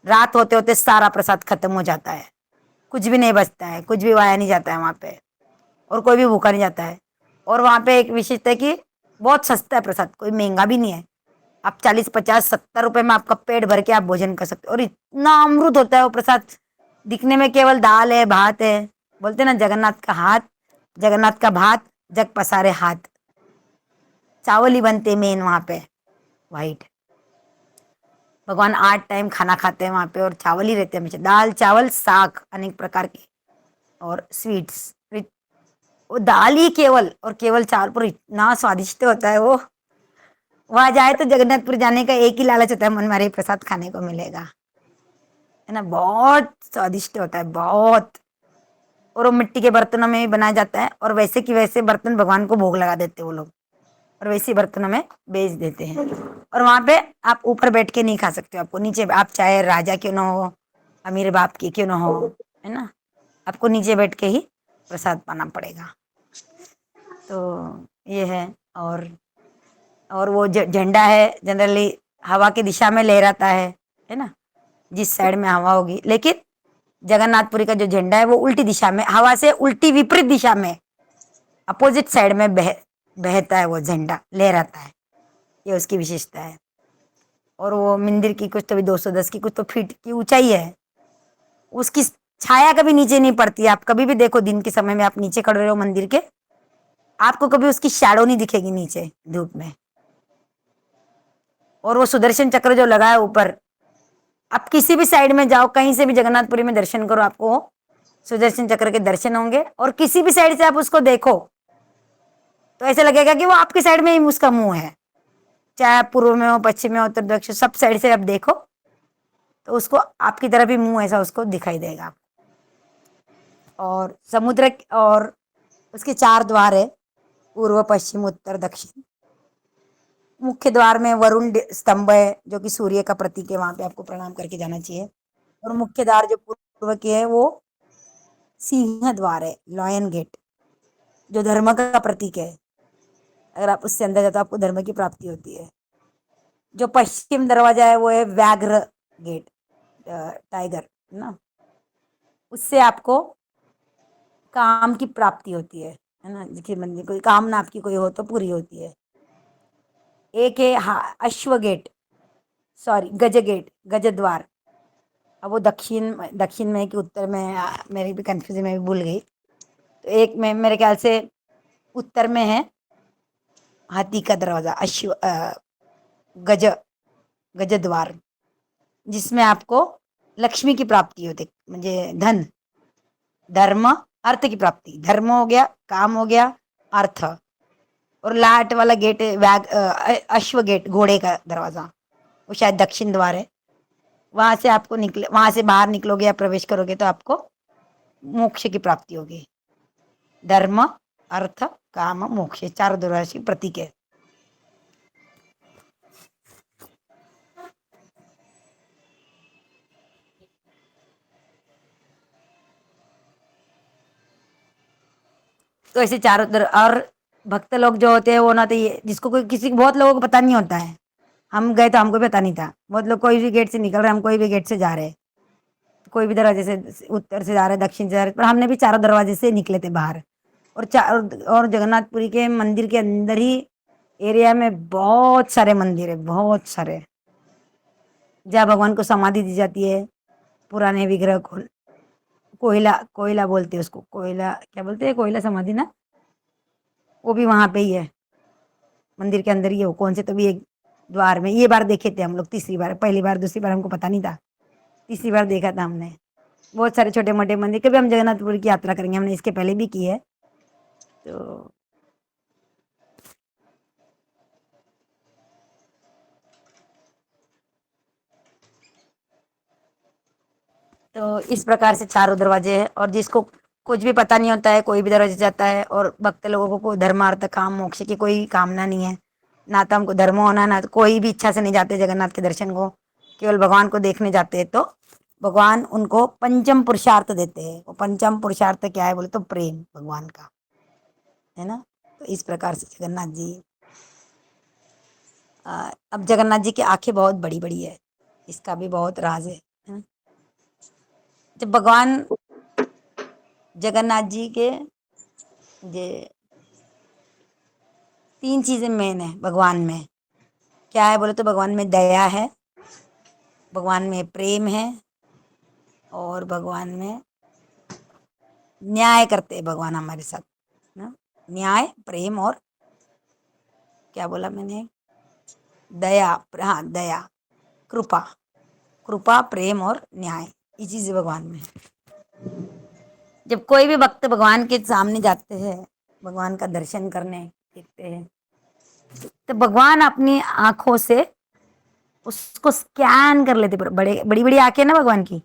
रात होते होते सारा प्रसाद खत्म हो जाता है, कुछ भी नहीं बचता है, कुछ भी वाया नहीं जाता है वहाँ पे, और कोई भी भूखा नहीं जाता है। और वहाँ पे एक विशेषता है कि बहुत सस्ता है प्रसाद, कोई महंगा भी नहीं है। आप 40, 50, 70 रुपए में आपका पेट भर के आप भोजन कर सकते हो, और इतना अमृत होता है वो प्रसाद। दिखने में केवल दाल है, भात है, बोलते ना जगन्नाथ का हाथ, जगन्नाथ का भात, जग पसारे हाथ। चावल ही बनते मेन वहाँ पे, वाइट। भगवान 8 टाइम खाना खाते हैं वहाँ पे, और चावल ही रहते हैं हमेशा, दाल चावल साग अनेक प्रकार के, और स्वीट्स। वो दाल ही केवल और केवल चावल पर इतना स्वादिष्ट होता है वो। वहां जाए तो जगन्नाथपुर जाने का एक ही लालच होता है, मन मारे प्रसाद खाने को मिलेगा, है ना। बहुत स्वादिष्ट होता है, बहुत। और वो मिट्टी के बर्तनों में भी बनाया जाता है, और वैसे की वैसे बर्तन भगवान को भोग लगा देते हैं वो लोग, और वैसे बर्तनों में बेच देते हैं। और वहां पे आप ऊपर बैठ के नहीं खा सकते हो, आपको नीचे, आप चाहे राजा क्यों ना हो, अमीर बाप की क्यों ना हो, है ना, आपको नीचे बैठ के ही प्रसाद पाना पड़ेगा। तो ये है। और वो झंडा है जनरली हवा की दिशा में लहराता है ना, जिस साइड में हवा होगी। लेकिन जगन्नाथपुरी का जो झंडा है वो उल्टी दिशा में, हवा से उल्टी विपरीत दिशा में, अपोजिट साइड में बहता है वो झंडा, लहराता है। ये उसकी विशेषता है। और वो मंदिर की कुछ तो भी 210 की कुछ तो फीट की ऊंचाई है, उसकी छाया कभी नीचे नहीं पड़ती है। आप कभी भी देखो, दिन के समय में आप नीचे खड़े रहो मंदिर के, आपको कभी उसकी शैडो नहीं दिखेगी नीचे धूप में। और वो सुदर्शन चक्र जो लगा है ऊपर, आप किसी भी साइड में जाओ, कहीं से भी जगन्नाथपुरी में दर्शन करो, आपको सुदर्शन चक्र के दर्शन होंगे। और किसी भी साइड से आप उसको देखो तो ऐसा लगेगा कि वो आपके साइड में ही उसका मुंह है, चाहे आप पूर्व में हो, पश्चिम में हो, उत्तर दक्षिण, सब साइड से आप देखो तो उसको आपकी तरफ ही मुंह ऐसा उसको दिखाई देगा। और समुद्र, और उसके 4 द्वार है, पूर्व, पश्चिम, उत्तर, दक्षिण। मुख्य द्वार में वरुण स्तंभ है जो कि सूर्य का प्रतीक है, वहां पे आपको प्रणाम करके जाना चाहिए। और मुख्य द्वार जो पूर्व की है वो सिंह द्वार है, लॉयन गेट, जो धर्म का प्रतीक है। अगर आप उससे अंदर जाते तो आपको धर्म की प्राप्ति होती है। जो पश्चिम दरवाजा है वो है व्याघ्र गेट, टाइगर ना, उससे आपको काम की प्राप्ति होती है ना। जिसके मन में कोई कामना आपकी कोई हो तो पूरी होती है। एक है अश्व गेट, सॉरी गज गेट, गज द्वार। अब वो दक्षिण दक्षिण में कि उत्तर में, मेरी भी कंफ्यूजन, में भी भूल गई। तो एक में मेरे ख्याल से उत्तर में है हाथी का दरवाजा, गज गज द्वार, जिसमें आपको लक्ष्मी की प्राप्ति होती, म्हणजे धन, धर्म, अर्थ की प्राप्ति। धर्म हो गया, काम हो गया, अर्थ। और लाट वाला गेट अश्व गेट, घोड़े का दरवाजा, वो शायद दक्षिण द्वार है। वहां से आपको निकले, वहां से बाहर निकलोगे या प्रवेश करोगे तो आपको मोक्ष की प्राप्ति होगी। धर्म, अर्थ, काम, मोक्ष, चार दरवाजे की प्रतीक है। तो ऐसे चारों तरफ। और भक्त लोग जो होते हैं वो ना, तो ये जिसको कोई किसी बहुत लोगों को पता नहीं होता है। हम गए तो हमको भी पता नहीं था। बहुत लोग कोई भी गेट से निकल रहे, हम कोई भी गेट से जा रहे हैं, कोई भी दरवाजे से, उत्तर से जा रहे, दक्षिण से जा रहे, पर हमने भी चारों दरवाजे से निकले थे बाहर। और जगन्नाथपुरी के मंदिर के अंदर ही एरिया में बहुत सारे मंदिर है, बहुत सारे, जहाँ भगवान को समाधि दी जाती है। पुराने विग्रह को कोयला, कोयला बोलते हैं उसको, कोयला क्या बोलते हैं, कोयला समाधि ना, वो भी वहां पे ही है, मंदिर के अंदर ही है वो। कौन से तो भी एक द्वार में, ये बार देखे थे हम लोग, तीसरी बार। पहली बार दूसरी बार हमको पता नहीं था, तीसरी बार देखा था हमने। बहुत सारे छोटे मोटे मंदिर, कभी हम जगन्नाथपुरी की यात्रा करेंगे, हमने इसके पहले भी की है। तो इस प्रकार से चारों दरवाजे हैं। और जिसको कुछ भी पता नहीं होता है, कोई भी दरवाजे जाता है। और भक्त लोगों को धर्मार्थ काम मोक्ष की कोई कामना नहीं है, ना तो हमको धर्म होना, ना तो कोई भी इच्छा से नहीं जाते जगन्नाथ के दर्शन को, केवल भगवान को देखने जाते हैं। तो भगवान उनको पंचम पुरुषार्थ देते हैं। वो पंचम पुरुषार्थ क्या है बोले तो प्रेम भगवान का, है ना। तो इस प्रकार से जगन्नाथ जी, अब जगन्नाथ जी की आंखें बहुत बड़ी बड़ी है, इसका भी बहुत राज है ना? जब भगवान जगन्नाथ जी के जे 3 चीजें मेन है भगवान में। क्या है बोले तो भगवान में दया है, भगवान में प्रेम है, और भगवान में न्याय करते हैं भगवान हमारे साथ ना। न्याय, प्रेम और क्या बोला मैंने, दया। हाँ, दया, कृपा, कृपा, प्रेम और न्याय, ये चीजें भगवान में है। जब कोई भी भक्त भगवान के सामने जाते हैं, भगवान का दर्शन करने देखते हैं, तो भगवान अपनी आंखों से उसको स्कैन कर लेते। बड़ी बड़ी आंखें ना भगवान की,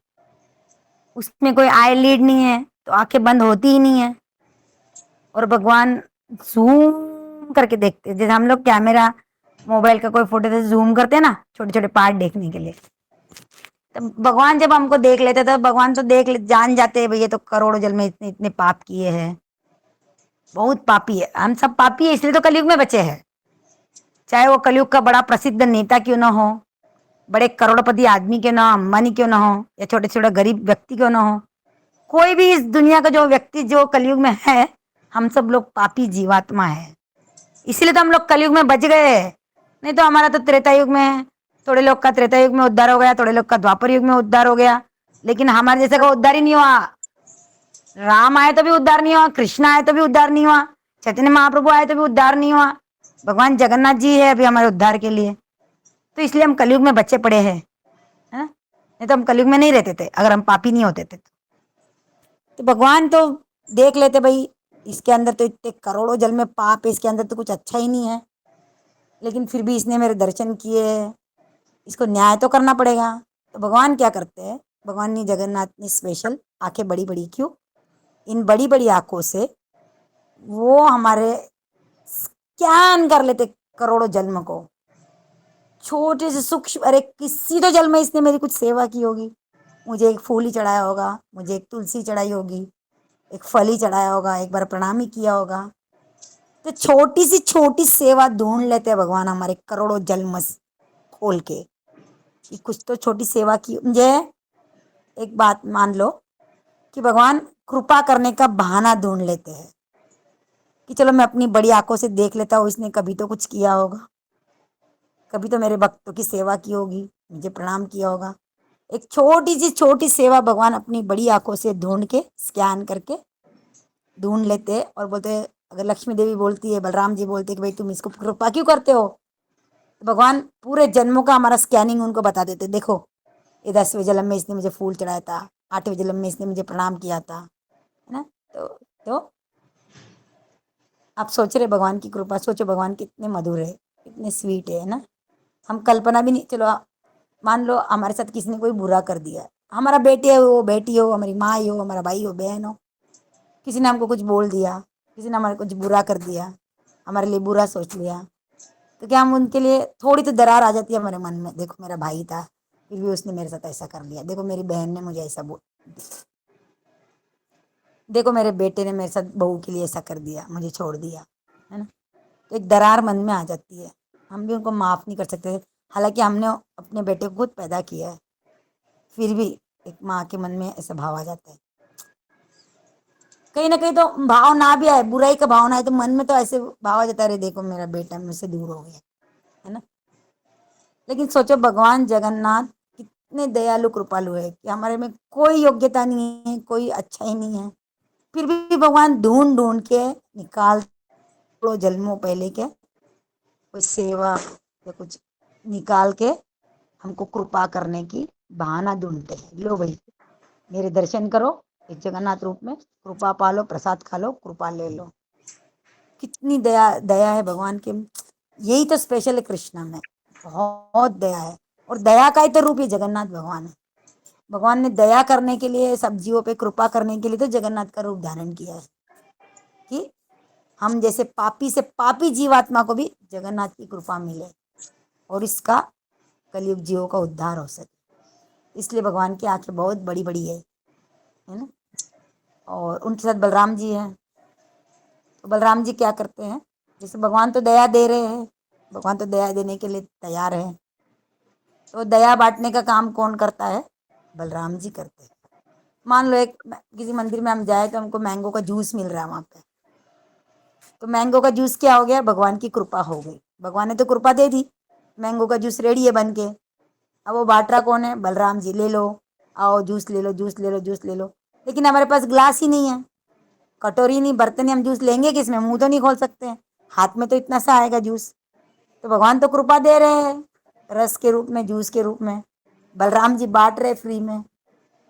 उसमें कोई आई लीड नहीं है, तो आंखें बंद होती ही नहीं है। और भगवान जूम करके देखते हैं, जैसे हम लोग कैमरा मोबाइल का कोई फोटो से जूम करते हैं ना, छोटे छोटे पार्ट देखने के लिए। तो भगवान जब हमको देख लेते, तो भगवान तो जान जाते हैं भाई ये तो करोड़ों जन्म में इतने इतने पाप किए हैं, बहुत पापी है। हम सब पापी है, इसलिए तो कलयुग में बचे हैं। चाहे वो कलयुग का बड़ा प्रसिद्ध नेता क्यों ना हो, बड़े करोड़पति आदमी क्यों ना हो, अंबानी क्यों ना हो, या छोटे छोटे गरीब व्यक्ति क्यों ना हो, कोई भी इस दुनिया का जो व्यक्ति जो कलयुग में है, हम सब लोग पापी जीवात्मा है। इसलिए तो हम लोग कलयुग में बच गए। नहीं तो हमारा तो त्रेता युग में, थोड़े लोग का त्रेता युग में उद्धार हो गया, थोड़े लोग का द्वापर युग में उद्धार हो गया, लेकिन हमारे जैसे का उद्धार ही नहीं हुआ। राम आए तो भी उद्धार नहीं हुआ, कृष्ण आए तो भी उद्धार नहीं हुआ, चैतन्य महाप्रभु आए तो भी उद्धार नहीं हुआ। भगवान जगन्नाथ जी है अभी हमारे उद्धार के लिए। तो इसलिए हम कलयुग में बच्चे पड़े हैं, है ना। नहीं तो हम कलयुग में नहीं रहते थे अगर हम पापी नहीं होते थे। तो भगवान तो देख लेते भाई इसके अंदर तो इतने करोड़ों जन्म में पाप है, इसके अंदर तो कुछ अच्छा ही नहीं है, लेकिन फिर भी इसने मेरे दर्शन किए, इसको न्याय तो करना पड़ेगा। तो भगवान क्या करते हैं, भगवान ने जगन्नाथ ने स्पेशल आंखें बड़ी बड़ी क्यों, इन बड़ी बड़ी आंखों से वो हमारे स्कैन कर लेते करोड़ों जन्म को, छोटे से सूक्ष्म। अरे किसी तो जन्म में इसने मेरी कुछ सेवा की होगी, मुझे एक फूल ही चढ़ाया होगा, मुझे एक तुलसी चढ़ाई होगी, एक फल ही चढ़ाया होगा, एक बार प्रणाम ही किया होगा। तो छोटी सी छोटी सेवा ढूंढ लेते हैं भगवान हमारे करोड़ों जन्म खोल के, कि कुछ तो छोटी सेवा की। मुझे एक बात मान लो कि भगवान कृपा करने का बहाना ढूंढ लेते हैं कि चलो मैं अपनी बड़ी आंखों से देख लेता हूँ, इसने कभी तो कुछ किया होगा, कभी तो मेरे भक्तों की सेवा की होगी, मुझे प्रणाम किया होगा। एक छोटी सी छोटी सेवा भगवान अपनी बड़ी आंखों से ढूंढ के स्कैन करके ढूंढ लेते हैं और बोलते हैं, अगर लक्ष्मी देवी बोलती है, बलराम जी बोलते हैं कि भाई तुम इसको कृपा क्यों करते हो, तो भगवान पूरे जन्मों का हमारा स्कैनिंग उनको बता देते, देखो ये 10वें जन्म में इसने मुझे फूल चढ़ाया था, 8वें जन्म में इसने मुझे प्रणाम किया था, है ना। तो आप सोच रहे भगवान की कृपा, सोचो भगवान कितने मधुर है, कितने स्वीट है ना। हम कल्पना भी नहीं, चलो मान लो हमारे साथ किसी ने कोई बुरा कर दिया, हमारा बेटे हो, बेटी हो, हमारी माँ हो, हमारा भाई हो, बहन हो, किसी ने हमको कुछ बोल दिया, किसी ने हमारे कुछ बुरा कर दिया, हमारे लिए बुरा सोच लिया, तो क्या हम उनके लिए थोड़ी तो दरार आ जाती है हमारे मन में, देखो मेरा भाई था फिर भी उसने मेरे साथ ऐसा कर लिया, देखो मेरी बहन ने मुझे ऐसा बोल, देखो मेरे बेटे ने मेरे साथ बहू के लिए ऐसा कर दिया, मुझे छोड़ दिया, है ना। तो एक दरार मन में आ जाती है, हम भी उनको माफ़ नहीं कर सकते, हालांकि हमने अपने बेटे को खुद पैदा किया है, फिर भी एक माँ के मन में ऐसा भाव आ जाता है। कहीं ना कहीं तो भाव ना भी आए, बुराई का भाव ना आए, तो मन में तो ऐसे भाव आ जाता है, अरे देखो मेरा बेटा मुझसे दूर हो गया, है ना। लेकिन सोचो भगवान जगन्नाथ कितने दयालु कृपालु है कि हमारे में कोई योग्यता नहीं है, कोई अच्छा ही नहीं है, फिर भी भगवान ढूंढ ढूंढ के निकाल, तो जन्मों पहले के कोई सेवा या कुछ निकाल के हमको कृपा करने की बहाना ढूंढते हैं, लो भाई मेरे दर्शन करो इस जगन्नाथ रूप में, कृपा पालो, प्रसाद खा लो, कृपा ले लो। कितनी दया दया है भगवान के, यही तो स्पेशल है कृष्णा में, बहुत दया है। और दया का ही तो रूप ही जगन्नाथ भगवान है। भगवान ने दया करने के लिए, सब्जियों पे कृपा करने के लिए तो जगन्नाथ का रूप धारण किया है कि हम जैसे पापी से पापी जीवात्मा को भी जगन्नाथ की कृपा मिले और इसका कलयुग जीवों का उद्धार हो सके। इसलिए भगवान की आंखें बहुत बड़ी बड़ी है ना। और उनके साथ बलराम जी हैं, तो बलराम जी क्या करते हैं, जैसे भगवान तो दया दे रहे हैं, भगवान तो दया देने के लिए तैयार है, तो दया बांटने का काम कौन करता है, बलराम जी करते हैं। मान लो एक किसी मंदिर में हम जाए तो हमको मैंगो का जूस मिल रहा है वहां पे, तो मैंगो का जूस क्या हो गया, भगवान की कृपा हो गई, भगवान ने तो कृपा दे दी, मैंगो का जूस रेडी है बन के। अब वो बांट रहा कौन है, बलराम जी, ले लो आओ जूस ले लो, जूस ले लो, जूस ले लो। लेकिन हमारे पास ग्लास ही नहीं है, कटोरी नहीं, बर्तन, हम जूस लेंगे किसमें, मुंह तो नहीं खोल सकते हैं, हाथ में तो इतना सा आएगा जूस। तो भगवान तो कृपा दे रहे हैं रस के रूप में, जूस के रूप में, बलराम जी बांट रहे फ्री में,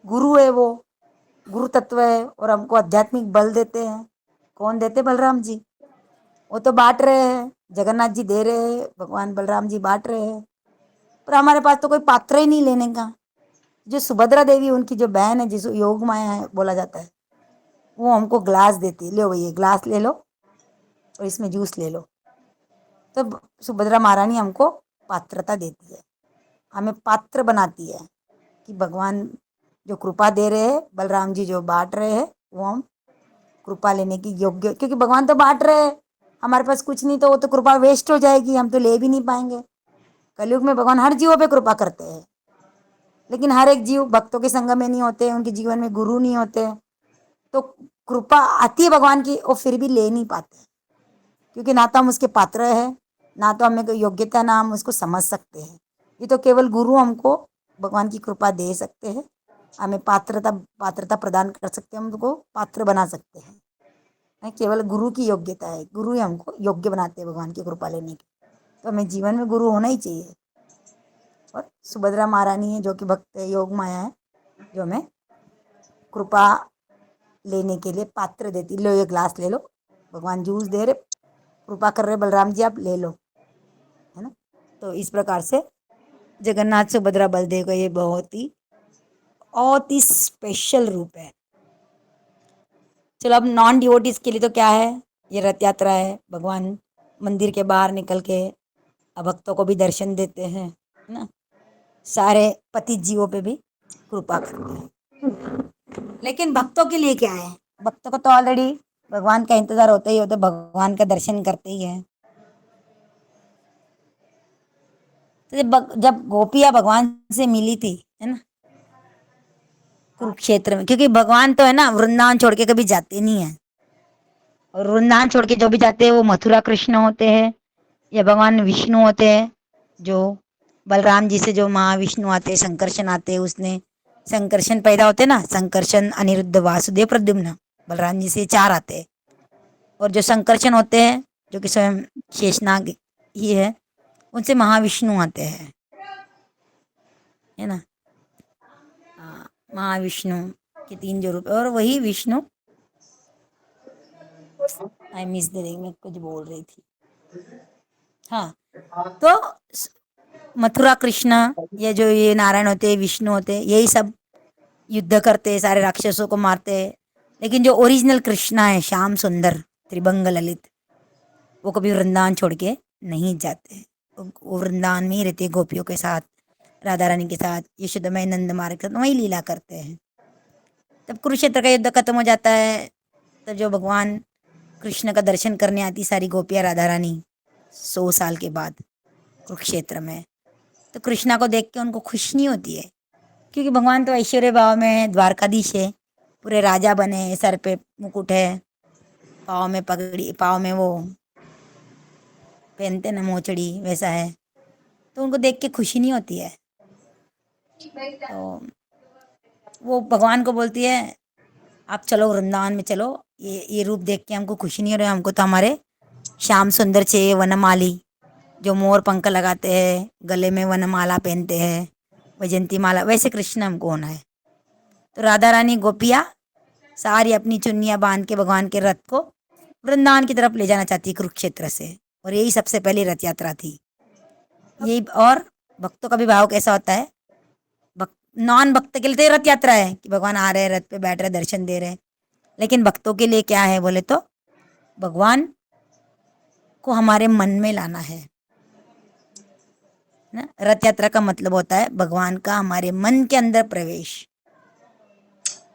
गुरु है वो, गुरु तत्व है और हमको आध्यात्मिक बल देते हैं। कौन देते, बलराम जी, वो तो बांट रहे हैं, जगन्नाथ जी दे रहे हैं, भगवान बलराम जी बांट रहे हैं, पर हमारे पास तो कोई पात्र ही नहीं लेने का। जो सुभद्रा देवी उनकी जो बहन है, जिसको योग माया है बोला जाता है, वो हमको ग्लास देती है, लो भैया ग्लास ले लो और इसमें जूस ले लो। तो सुभद्रा महारानी हमको पात्रता देती है, हमें पात्र बनाती है कि भगवान जो कृपा दे रहे हैं, बलराम जी जो बांट रहे हैं, वो हम कृपा लेने की योग्य, क्योंकि भगवान तो बांट रहे हैं, हमारे पास कुछ नहीं तो वो तो कृपा वेस्ट हो जाएगी, हम तो ले भी नहीं पाएंगे। कलयुग में भगवान हर जीवों पे कृपा करते हैं, लेकिन हर एक जीव भक्तों के संग में नहीं होते, उनके जीवन में गुरु नहीं होते, तो कृपा आती है भगवान की, वो फिर भी ले नहीं पाते, क्योंकि ना तो हम उसके पात्र हैं, ना तो हमें कोई योग्यता, ना हम उसको समझ सकते हैं। ये तो केवल गुरु हमको भगवान की कृपा दे सकते हैं, हमें पात्रता पात्रता प्रदान कर सकते हैं, हम उनको पात्र बना सकते हैं। केवल गुरु की योग्यता है, गुरु ही हमको योग्य बनाते हैं भगवान की कृपा लेने की, तो हमें जीवन में गुरु होना ही चाहिए। और सुभद्रा महारानी है जो कि भक्त है, योग माया है, जो हमें कृपा लेने के लिए पात्र देती, लो ये ग्लास ले लो, भगवान जूस दे रहे, कृपा कर रहे बलराम जी, आप ले लो, है ना। तो इस प्रकार से जगन्नाथ सुभद्रा बलदेव का ये बहुत ही स्पेशल रूप है। चलो अब नॉन डिवोटीज के लिए तो क्या है, ये रथ यात्रा है, भगवान मंदिर के बाहर निकल के भक्तों को भी दर्शन देते हैं, है ना, सारे पतित जीवों पे भी कृपा करते हैं। लेकिन भक्तों के लिए क्या है, भक्तों को तो ऑलरेडी भगवान का इंतजार होता ही होता, भगवान का दर्शन करते ही है। तो जब गोपियां भगवान से मिली थी, है ना, कुरुक्षेत्र में, क्योंकि भगवान तो है ना वृंदावन छोड़ के कभी जाते नहीं है। और वृंदावन छोड़ के जो भी जाते हैं वो मथुरा कृष्ण होते हैं या भगवान विष्णु होते हैं। जो बलराम जी से जो महाविष्णु आते हैं, संकर्षण आते हैं, उसने संकर्षण पैदा होते हैं ना, संकर्षण अनिरुद्ध वासुदेव प्रद्युम्न, बलराम जी से 4 आते हैं। और जो संकर्षण होते हैं जो कि स्वयं शेषनाग ही है, उनसे महाविष्णु आते हैं, है ना। महाविष्णु के 3 जो रूप है, और वही Vishnu, I miss the ring, मैं कुछ बोल रही थी। हाँ, तो मथुरा कृष्ण, ये जो ये नारायण होते हैं, विष्णु होते हैं, यही सब युद्ध करते, सारे राक्षसों को मारते। लेकिन जो ओरिजिनल कृष्णा है, श्याम सुंदर त्रिभंग ललित, वो कभी वृंदावन छोड़ के नहीं जाते। वो वृंदावन में ही रहते, गोपियों के साथ, राधा रानी के साथ, यशोदा नंद मार्ग के साथ वही लीला करते हैं। तब कुरुक्षेत्र का युद्ध खत्म हो जाता है, तब जो भगवान कृष्ण का दर्शन करने आती सारी गोपियाँ राधा रानी 100 साल के बाद कुरुक्षेत्र में, तो कृष्णा को देख के उनको खुश नहीं होती है, क्योंकि भगवान तो ऐश्वर्य भाव में है, द्वारकाधीश है, पूरे राजा बने, सर पे मुकुट है, पाँव में पगड़ी, पाँव में वो पहनते ना मोचड़ी, वैसा है, तो उनको देख के खुशी नहीं होती है। तो वो भगवान को बोलती है आप चलो वृंदावन में चलो, ये रूप देख के हमको खुशी नहीं हो रही, हमको तो हमारे श्याम सुंदर चाहिए, वनमाली, जो मोर पंख लगाते हैं, गले में वनमाला पहनते हैं, वैजंती माला, वैसे कृष्ण हमको होना है। तो राधा रानी गोपियाँ सारी अपनी चुन्नियाँ बांध के भगवान के रथ को वृंदावन की तरफ ले जाना चाहती है कुरुक्षेत्र से, और यही सबसे पहली रथ यात्रा थी यही। और भक्तों का भी भाव कैसा होता है, नॉन भक्त के लिए तो रथ यात्रा है कि भगवान आ रहे हैं, रथ पे बैठ रहे, दर्शन दे रहे, लेकिन भक्तों के लिए क्या है बोले तो भगवान को हमारे मन में लाना है ना। रथ यात्रा का मतलब होता है भगवान का हमारे मन के अंदर प्रवेश।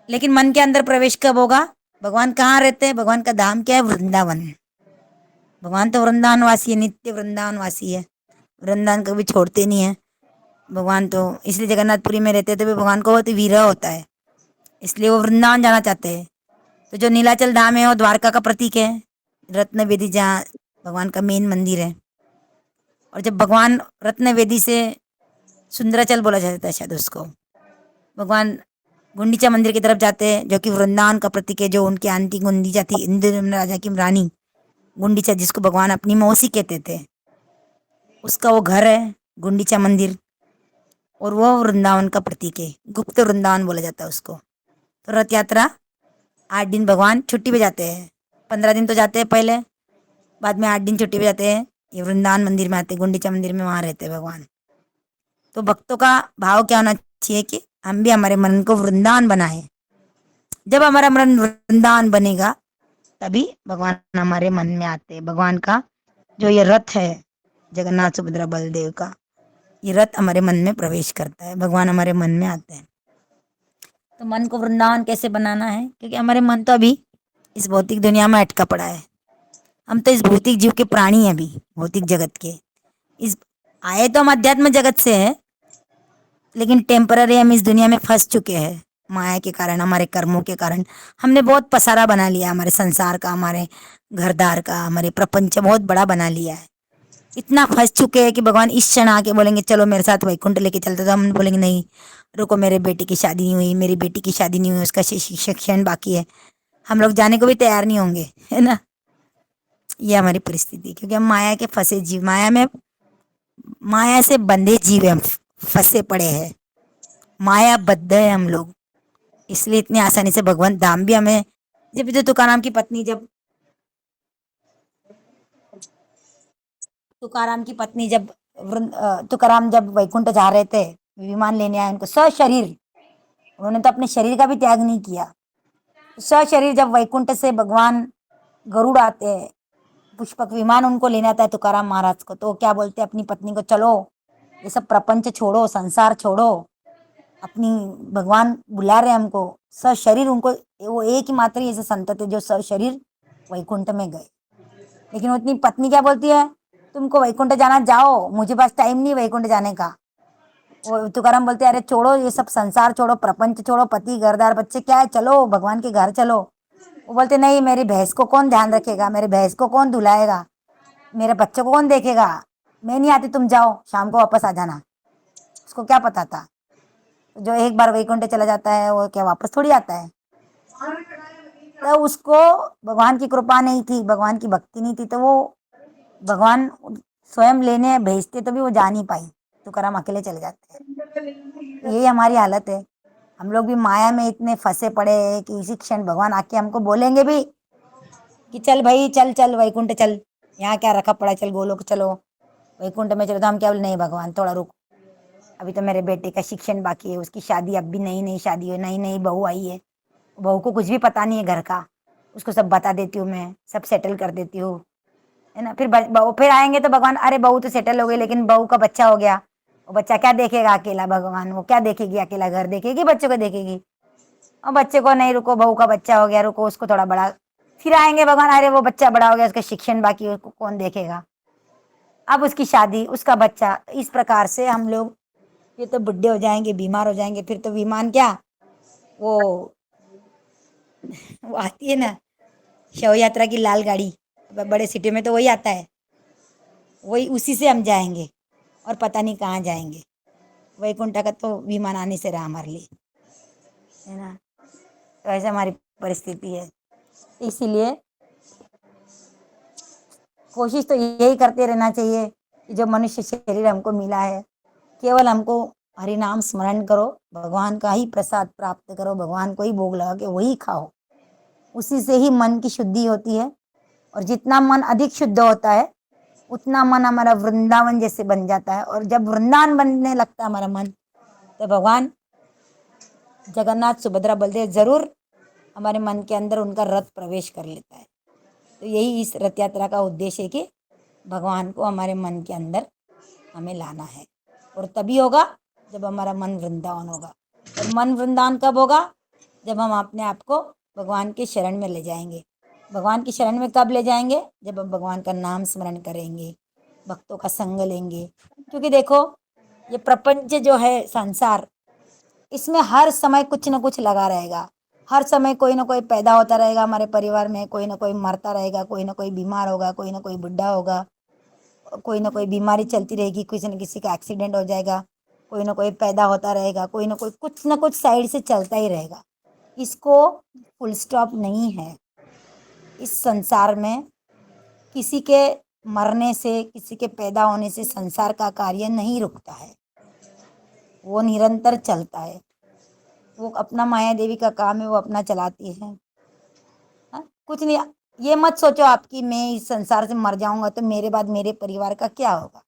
लेकिन मन के अंदर प्रवेश कब होगा, भगवान कहाँ रहते हैं, भगवान का धाम क्या है, वृंदावन। भगवान तो वृंदावन वासी है, नित्य वृंदावन वासी है, वृंदावन कभी छोड़ते नहीं है भगवान। तो इसलिए जगन्नाथपुरी में रहते थे, भगवान को बहुत विरह होता है, इसलिए वो वृंदावन जाना चाहते हैं। तो जो नीलाचल धाम है वो द्वारका का प्रतीक है, रत्न वेदी जहाँ भगवान का मेन मंदिर है। और जब भगवान रत्न वेदी से सुंदराचल बोला जाता है शायद उसको, भगवान गुंडीचा मंदिर की तरफ जाते हैं, जो कि वृंदावन का प्रतीक है, जो उनकी आंटी गुंडीचा थी, इंद्र राजा की रानी गुंडीचा, जिसको भगवान अपनी मौसी कहते थे, उसका वो घर है गुंडीचा मंदिर, और वो वृंदावन का प्रतीक है, गुप्त वृंदावन बोला जाता है उसको। तो रथ यात्रा 8 दिन भगवान छुट्टी पे जाते हैं, 15 दिन तो जाते हैं पहले, बाद में 8 दिन छुट्टी पे जाते हैं, ये वृंदावन मंदिर में आते हैं, गुंडीचा मंदिर में वहाँ रहते हैं भगवान। तो भक्तों का भाव क्या होना चाहिए कि हम भी हमारे मन को वृंदावन बनाए। जब हमारा मन वृंदावन बनेगा तभी भगवान हमारे मन में आते हैं। भगवान का जो ये रथ है, जगन्नाथ सुभद्रा बलदेव का ये रथ हमारे मन में प्रवेश करता है, भगवान हमारे मन में आते हैं। तो मन को वृंदावन कैसे बनाना है, क्योंकि हमारे मन तो अभी इस भौतिक दुनिया में अटका पड़ा है। हम तो इस भौतिक जीव के प्राणी हैं, अभी भौतिक जगत के, इस आए तो हम अध्यात्म जगत से है, लेकिन टेम्पररी हम इस दुनिया में फंस चुके हैं माया के कारण, हमारे कर्मों के कारण। हमने बहुत पसारा बना लिया, हमारे संसार का, हमारे घरदार का, हमारे प्रपंच बहुत बड़ा बना लिया है। इतना फंस चुके हैं कि भगवान इस क्षण आके बोलेंगे चलो मेरे साथ वैकुंठ लेके चलते, तो हम बोलेंगे नहीं रुको, मेरे बेटे की शादी नहीं हुई, मेरी बेटी की शादी नहीं हुई, उसका शिक्षण बाकी है, हम लोग जाने को भी तैयार नहीं होंगे, है ना। ये हमारी परिस्थिति, क्योंकि हम माया के फंसे जीव, माया से बंधे जीव हम फंसे पड़े हैं, माया बद्ध है हम लोग, इसलिए इतनी आसानी से भगवान धाम भी हमें। जब जो तुकाराम की पत्नी तुकाराम जब वैकुंठ जा रहे थे, विमान लेने आए, उनको सशरीर, उन्होंने तो अपने शरीर का भी त्याग नहीं किया, सशरीर जब वैकुंठ से भगवान गरुड़ आते हैं, पुष्पक विमान उनको लेना आता है तुकाराम महाराज को, तो क्या बोलते हैं अपनी पत्नी को, चलो ये सब प्रपंच छोड़ो, संसार छोड़ो, अपनी भगवान बुला रहे हमको सशरीर। उनको वो एक ही मात्र ऐसे संत थे जो सशरीर वैकुंठ में गए। लेकिन वो अपनी पत्नी क्या बोलती है, तुमको वैकुंठ जाना जाओ, मुझे पास टाइम नहीं वैकुंठ जाने का, वो तुकाराम बोलते अरे छोड़ो ये सब संसार, छोड़ो प्रपंच, छोड़ो पति घरदार बच्चे, क्या है, चलो भगवान के घर चलो। वो बोलते नहीं, मेरी भैंस को कौन ध्यान रखेगा, मेरी भैंस को कौन धुलाएगा, मेरे बच्चों को कौन देखेगा, मैं नहीं आती, तुम जाओ, शाम को वापस आ जाना। उसको क्या पता था, जो एक बार वैकुंठ चला जाता है वो क्या वापस थोड़ी आता है। तो उसको भगवान की कृपा नहीं थी, भगवान की भक्ति नहीं थी, तो वो भगवान स्वयं लेने भेजते तो भी वो जा नहीं पाई, तुकाराम अकेले चले जाते हैं। यही हमारी हालत है, हम लोग भी माया में इतने फंसे पड़े हैं कि इसी क्षण भगवान आके हमको बोलेंगे भी कि चल भाई, चल चल वैकुंठ चल, यहाँ क्या रखा पड़ा है, चल गोलोक चलो, वैकुंठ में चलो। तो हम क्या बोले, नहीं भगवान थोड़ा रुक, अभी तो मेरे बेटे का शिक्षण बाकी है, उसकी शादी अब भी नई नई शादी है, नई नई बहू आई है, बहू को कुछ भी पता नहीं है घर का, उसको सब बता देती हूँ मैं, सब सेटल कर देती हूँ, है ना। फिर बहू फिर आएंगे तो भगवान, अरे बहू तो सेटल हो गई लेकिन बहू का बच्चा हो गया, वो बच्चा क्या देखेगा अकेला, भगवान वो क्या देखेगी, अकेला घर देखेगी, बच्चों को देखेगी। और बच्चे को नहीं, रुको बहू का बच्चा हो गया, रुको उसको थोड़ा बड़ा, फिर आएंगे भगवान, अरे वो बच्चा बड़ा हो गया, उसका शिक्षण बाकी है, उसको कौन देखेगा, अब उसकी शादी, उसका बच्चा। इस प्रकार से हम लोग ये तो बुढ़े हो जाएंगे, बीमार हो जाएंगे, फिर तो विमान क्या, वो आती है ना शव यात्रा की लाल गाड़ी, बड़े सिटी में तो वही आता है, वही उसी से हम जाएंगे और पता नहीं कहाँ जाएंगे। वैकुंठ का तो विमान आने से रहा हमारे लिए, है ना। तो ऐसा हमारी परिस्थिति है, इसीलिए कोशिश तो यही करते रहना चाहिए कि जो मनुष्य शरीर हमको मिला है, केवल हमको हरि नाम स्मरण करो, भगवान का ही प्रसाद प्राप्त करो, भगवान को ही भोग लगा के वही खाओ, उसी से ही मन की शुद्धि होती है। और जितना मन अधिक शुद्ध होता है उतना मन हमारा वृंदावन जैसे बन जाता है, और जब वृंदावन बनने लगता है हमारा मन, तो भगवान जगन्नाथ सुभद्रा बलदेव जरूर हमारे मन के अंदर उनका रथ प्रवेश कर लेता है। तो यही इस रथ यात्रा का उद्देश्य है कि भगवान को हमारे मन के अंदर हमें लाना है, और तभी होगा जब हमारा मन वृंदावन होगा। और मन वृंदावन कब होगा, जब हम अपने आप को भगवान के शरण में ले जाएंगे। भगवान की शरण में कब ले जाएंगे, जब हम भगवान का नाम स्मरण करेंगे, भक्तों का संग लेंगे। क्योंकि देखो ये प्रपंच जो है संसार, इसमें हर समय कुछ ना कुछ लगा रहेगा, हर समय कोई ना कोई पैदा होता रहेगा हमारे परिवार में, कोई ना कोई मरता रहेगा, कोई ना कोई बीमार होगा, कोई ना कोई बुढ़ा होगा, कोई ना कोई बीमारी चलती रहेगी, किसी न किसी का एक्सीडेंट हो जाएगा, कोई ना कोई पैदा होता रहेगा, कोई ना कोई कुछ ना कुछ साइड से चलता ही रहेगा। इसको फुल स्टॉप नहीं है। इस संसार में किसी के मरने से, किसी के पैदा होने से संसार का कार्य नहीं रुकता है, वो निरंतर चलता है। वो अपना माया देवी का काम है, वो अपना चलाती है। हाँ? कुछ नहीं, ये मत सोचो आपकी मैं इस संसार से मर जाऊंगा तो मेरे बाद मेरे परिवार का क्या होगा,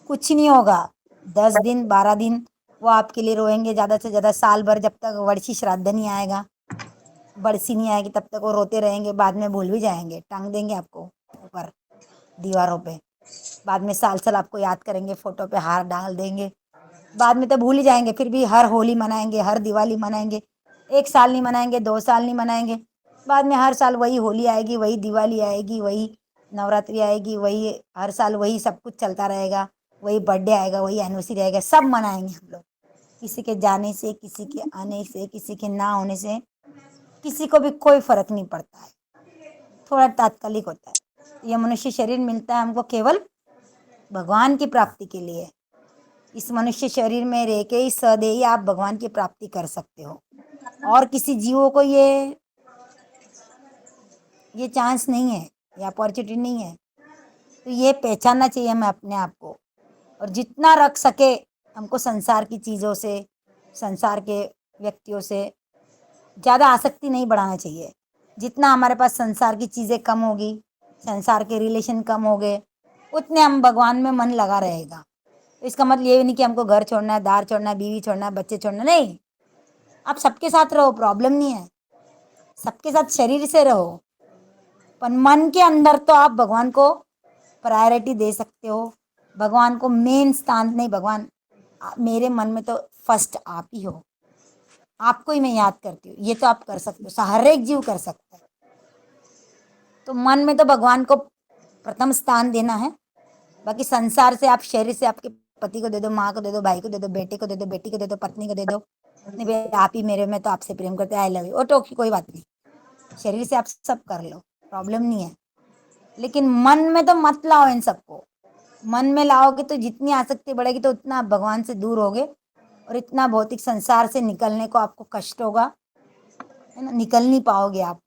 कुछ नहीं होगा। 10 दिन 12 दिन वो आपके लिए रोएंगे, ज़्यादा से ज़्यादा साल भर, जब तक वर्षी श्राद्ध नहीं आएगा, बरसी नहीं आएगी, तब तक वो रोते रहेंगे। बाद में भूल भी जाएंगे, टांग देंगे आपको ऊपर दीवारों पे, बाद में साल साल आपको याद करेंगे, फोटो पे हार डाल देंगे, बाद में तो भूल ही जाएंगे। फिर भी हर होली मनाएंगे, हर दिवाली मनाएंगे, 1 साल नहीं मनाएंगे, 2 साल नहीं मनाएंगे, बाद में हर साल वही होली आएगी, वही दिवाली आएगी, वही नवरात्रि आएगी, वही हर साल वही सब कुछ चलता रहेगा, वही बर्थडे आएगा, वही एनिवर्सरी आएगा, सब मनाएंगे हम लोग। किसी के जाने से, किसी के आने से, किसी के ना होने से किसी को भी कोई फर्क नहीं पड़ता है, थोड़ा तात्कालिक होता है। ये मनुष्य शरीर मिलता है हमको केवल भगवान की प्राप्ति के लिए। इस मनुष्य शरीर में रह के ही सदैव आप भगवान की प्राप्ति कर सकते हो, और किसी जीवों को ये चांस नहीं है, ये अपॉर्चुनिटी नहीं है। तो ये पहचानना चाहिए हमें अपने आप को, और जितना रख सके हमको संसार की चीज़ों से, संसार के व्यक्तियों से ज़्यादा आसक्ति नहीं बढ़ाना चाहिए। जितना हमारे पास संसार की चीज़ें कम होगी, संसार के रिलेशन कम हो गए, उतने हम भगवान में मन लगा रहेगा। तो इसका मतलब ये नहीं कि हमको घर छोड़ना है, दार छोड़ना है, बीवी छोड़ना है, बच्चे छोड़ना, नहीं। आप सबके साथ रहो, प्रॉब्लम नहीं है, सबके साथ शरीर से रहो, पर मन के अंदर तो आप भगवान को प्रायोरिटी दे सकते हो। भगवान को मेन स्थान नहीं, भगवान मेरे मन में तो फर्स्ट आप ही हो, आपको ही मैं याद करती हूँ, ये तो आप कर सकते हो, हर एक जीव कर सकता है। तो मन में तो भगवान को प्रथम स्थान देना है, बाकी संसार से आप, शरीर से आपके पति को दे दो, माँ को दे दो, भाई को दे दो, बेटे को दे दो, बेटी को दे दो, पत्नी को दे दो, नहीं भाई आप ही मेरे, मैं तो आपसे प्रेम करते, आई लव यू, और तो कोई बात नहीं, शरीर से आप सब कर लो, प्रॉब्लम नहीं है। लेकिन मन में तो मत लाओ इन सबको। मन में लाओगे तो जितनी आसक्ति बढ़ेगी तो उतना आप भगवान से दूर होगे, और इतना भौतिक संसार से निकलने को आपको कष्ट होगा, है ना, निकल नहीं पाओगे आप,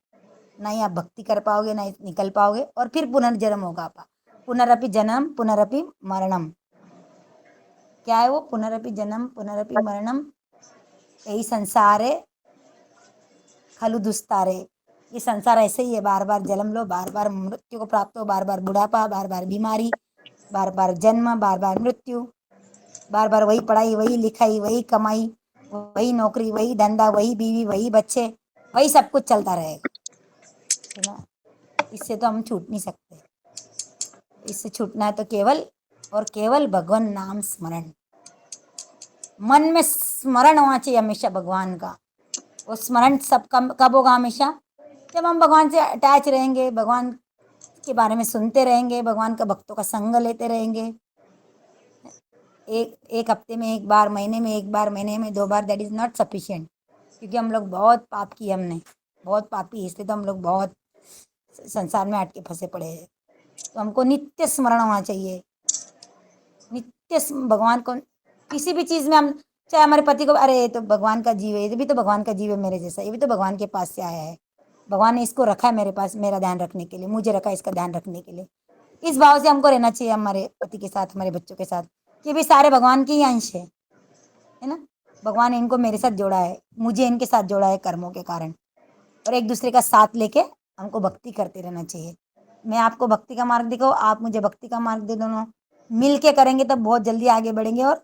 ना ही आप भक्ति कर पाओगे, ना ही निकल पाओगे, और फिर पुनर्जन्म होगा आपका। पुनरपि जन्म पुनरपि मरणम, क्या है वो? पुनरपि जन्म पुनरपि मरणम, यही संसार है, खलु दुस्तारे। ये संसार ऐसे ही है, बार बार जन्म लो, बार बार मृत्यु को प्राप्त हो, बार बार बुढ़ापा, बार बार बीमारी, बार बार जन्म, बार बार मृत्यु, बार बार वही पढ़ाई, वही लिखाई, वही कमाई, वही नौकरी, वही धंधा, वही बीवी, वही बच्चे, वही सब कुछ चलता रहेगा, है ना। इससे तो हम छूट नहीं सकते। इससे छूटना है तो केवल और केवल भगवान नाम स्मरण, मन में स्मरण होना चाहिए हमेशा भगवान का। वो स्मरण सब कब होगा? हमेशा जब हम भगवान से अटैच रहेंगे, भगवान के बारे में सुनते रहेंगे, भगवान का भक्तों का संग लेते रहेंगे। एक हफ्ते में एक बार, महीने में एक बार, महीने में 2 बार, दैट इज़ नॉट सफिशिएंट, क्योंकि हम लोग बहुत पाप किए, हमने बहुत पापी, इसलिए तो हम लोग बहुत संसार में अटके फंसे पड़े हैं। तो हमको नित्य स्मरण होना चाहिए, नित्य भगवान को, किसी भी चीज़ में हम, चाहे हमारे पति को, अरे ये तो भगवान का जीव है, ये भी तो भगवान का जीव है मेरे जैसा, ये भी तो भगवान के पास से आया है, भगवान ने इसको रखा है मेरे पास मेरा ध्यान रखने के लिए, मुझे रखा है इसका ध्यान रखने के लिए। इस भाव से हमको रहना चाहिए हमारे पति के साथ, हमारे बच्चों के साथ, कि भी सारे भगवान के ही अंश है ना। भगवान ने इनको मेरे साथ जोड़ा है, मुझे इनके साथ जोड़ा है कर्मों के कारण, और एक दूसरे का साथ लेके हमको भक्ति करते रहना चाहिए। मैं आपको भक्ति का मार्ग दिखाऊँ, आप मुझे भक्ति का मार्ग दे, दोनों मिल के करेंगे तब बहुत जल्दी आगे बढ़ेंगे और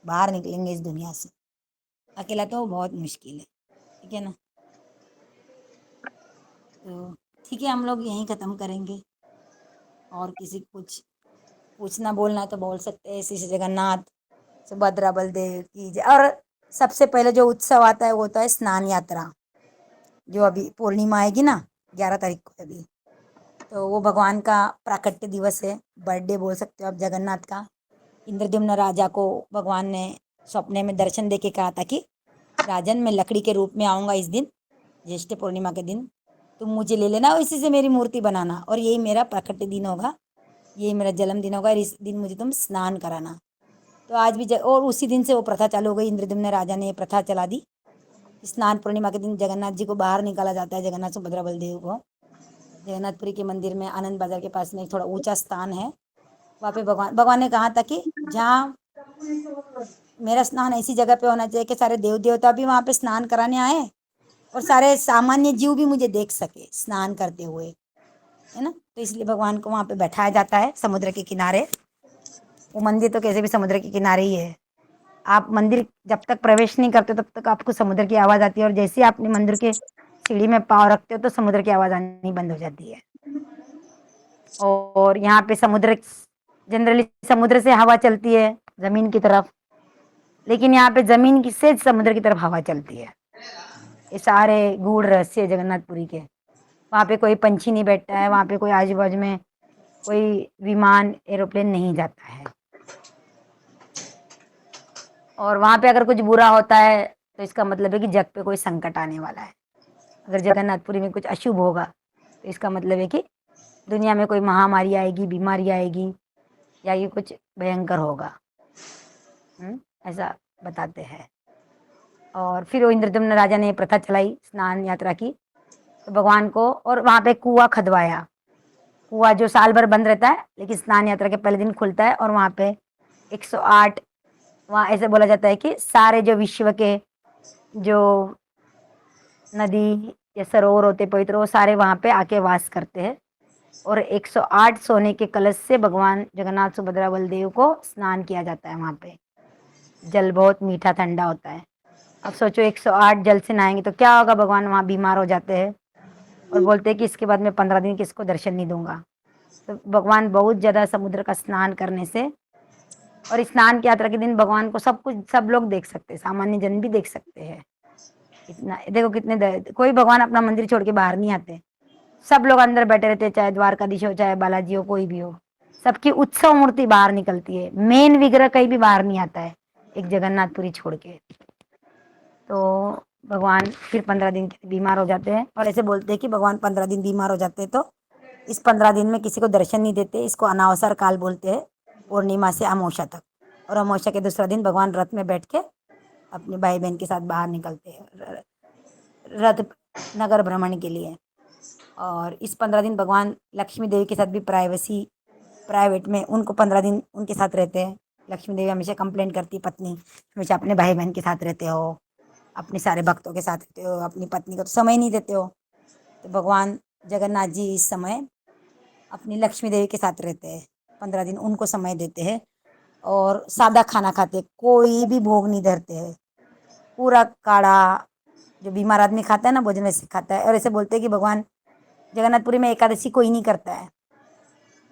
बाहर निकलेंगे इस दुनिया से। अकेला तो बहुत मुश्किल है, ठीक है ना। तो ठीक है, हम लोग यहीं ख़त्म करेंगे, और किसी कुछ पूछना बोलना है तो बोल सकते हैं। श्री जगन्नाथ सुभद्रा बलदेव की जय। और सबसे पहले जो उत्सव आता है वो होता है स्नान यात्रा, जो अभी पूर्णिमा आएगी ना 11 तारीख को अभी, तो वो भगवान का प्राकट्य दिवस है, बर्थडे बोल सकते हो आप जगन्नाथ का। इंद्रद्युम्न राजा को भगवान ने सपने में दर्शन देके कहा था कि राजन मैं लकड़ी के रूप में आऊँगा इस दिन, ज्येष्ठ पूर्णिमा के दिन, तुम मुझे ले लेना और इसी से मेरी मूर्ति बनाना, और यही मेरा प्राकट्य दिन होगा, यही मेरा जन्मदिन होगा, और इस दिन मुझे तुम स्नान कराना। तो आज भी और उसी दिन से वो प्रथा चालू हो गई, इंद्रद्युम्न राजा ने ये प्रथा चला दी। स्नान पूर्णिमा के दिन जगन्नाथ जी को बाहर निकाला जाता है, जगन्नाथ सुभद्रा बलदेव को। जगन्नाथपुरी के मंदिर में आनंद बाजार के पास में एक थोड़ा ऊंचा स्थान है, वहाँ पे भगवान ने कहा था कि जहाँ मेरा स्नान ऐसी जगह पे होना चाहिए कि सारे देव देवता भी वहाँ पे स्नान कराने आए, और सारे सामान्य जीव भी मुझे देख सके स्नान करते हुए, है ना। तो इसलिए भगवान को वहाँ पे बैठाया जाता है समुद्र के किनारे। वो मंदिर तो कैसे भी समुद्र के किनारे ही है। आप मंदिर जब तक प्रवेश नहीं करते तब तक आपको समुद्र की आवाज़ आती है, और जैसे ही आपने मंदिर के सीढ़ी में पाँव रखते हो तो समुद्र की आवाज़ आनी बंद हो जाती है। और यहाँ पे समुद्र, जनरली समुद्र से हवा चलती है ज़मीन की तरफ, लेकिन यहाँ पे ज़मीन की से समुद्र की तरफ हवा चलती है। ये सारे गूढ़ रहस्य है जगन्नाथपुरी के। वहाँ पे कोई पंछी नहीं बैठता है, वहाँ पे कोई आजू बाजू में कोई विमान एरोप्लेन नहीं जाता है, और वहाँ पे अगर कुछ बुरा होता है तो इसका मतलब है कि जग पे कोई संकट आने वाला है। अगर जगन्नाथपुरी में कुछ अशुभ होगा तो इसका मतलब है कि दुनिया में कोई महामारी आएगी, बीमारी आएगी, या ये कुछ भयंकर होगा, ऐसा बताते हैं। और फिर वो इंद्रद्युम्न राजा ने प्रथा चलाई स्नान यात्रा की, तो भगवान को, और वहाँ पे कुआं खदवाया, कुआं जो साल भर बंद रहता है लेकिन स्नान यात्रा के पहले दिन खुलता है, और वहाँ पे 108, वहाँ ऐसे बोला जाता है कि सारे जो विश्व के जो नदी या सरोवर होते पवित्र, वो सारे वहाँ पे आके वास करते हैं, और 108 सोने के कलश से भगवान जगन्नाथ सुभद्रा बलदेव को स्नान किया जाता है। वहाँ पे जल बहुत मीठा ठंडा होता है। अब सोचो 108 जल से नहाएंगे तो क्या होगा, भगवान वहाँ बीमार हो जाते हैं और बोलते हैं कि इसके बाद मैं 15 दिन किसको दर्शन नहीं दूंगा। तो भगवान बहुत ज़्यादा समुद्र का स्नान करने से, और स्नान की यात्रा के दिन भगवान को सब कुछ सब लोग देख सकते हैं, सामान्य जन भी देख सकते हैं। इतना देखो कितने कोई भगवान अपना मंदिर छोड़ के बाहर नहीं आते, सब लोग अंदर बैठे रहते, चाहे द्वारकाधीश हो, चाहे बालाजी हो, कोई भी हो, सबकी उत्सव मूर्ति बाहर निकलती है, मेन विग्रह कहीं भी बाहर नहीं आता है एक जगन्नाथपुरी छोड़ के। तो भगवान फिर 15 दिन के बीमार हो जाते हैं, और ऐसे बोलते हैं कि भगवान 15 दिन बीमार हो जाते हैं तो इस 15 दिन में किसी को दर्शन नहीं देते। इसको अनावसर काल बोलते हैं, पूर्णिमा से अमावस्या तक। और अमावस्या के दूसरा दिन भगवान रथ में बैठ के अपने भाई बहन के साथ बाहर निकलते हैं रथ नगर भ्रमण के लिए। और इस 15 दिन भगवान लक्ष्मी देवी के साथ भी प्राइवेट में उनको 15 दिन उनके साथ रहते हैं। लक्ष्मी देवी हमेशा कंप्लेंट करती, पत्नी हमेशा अपने भाई बहन के साथ रहते हो, अपने सारे भक्तों के साथ रहते हो, अपनी पत्नी को तो समय नहीं देते हो। तो भगवान जगन्नाथ जी इस समय अपनी लक्ष्मी देवी के साथ रहते हैं, 15 दिन उनको समय देते हैं। और सादा खाना खाते, कोई भी भोग नहीं धरते हैं। पूरा काढ़ा जो बीमार आदमी खाता है ना, भोजन वैसे खाता है। और ऐसे बोलते हैं कि भगवान जगन्नाथपुरी में एकादशी कोई नहीं करता है।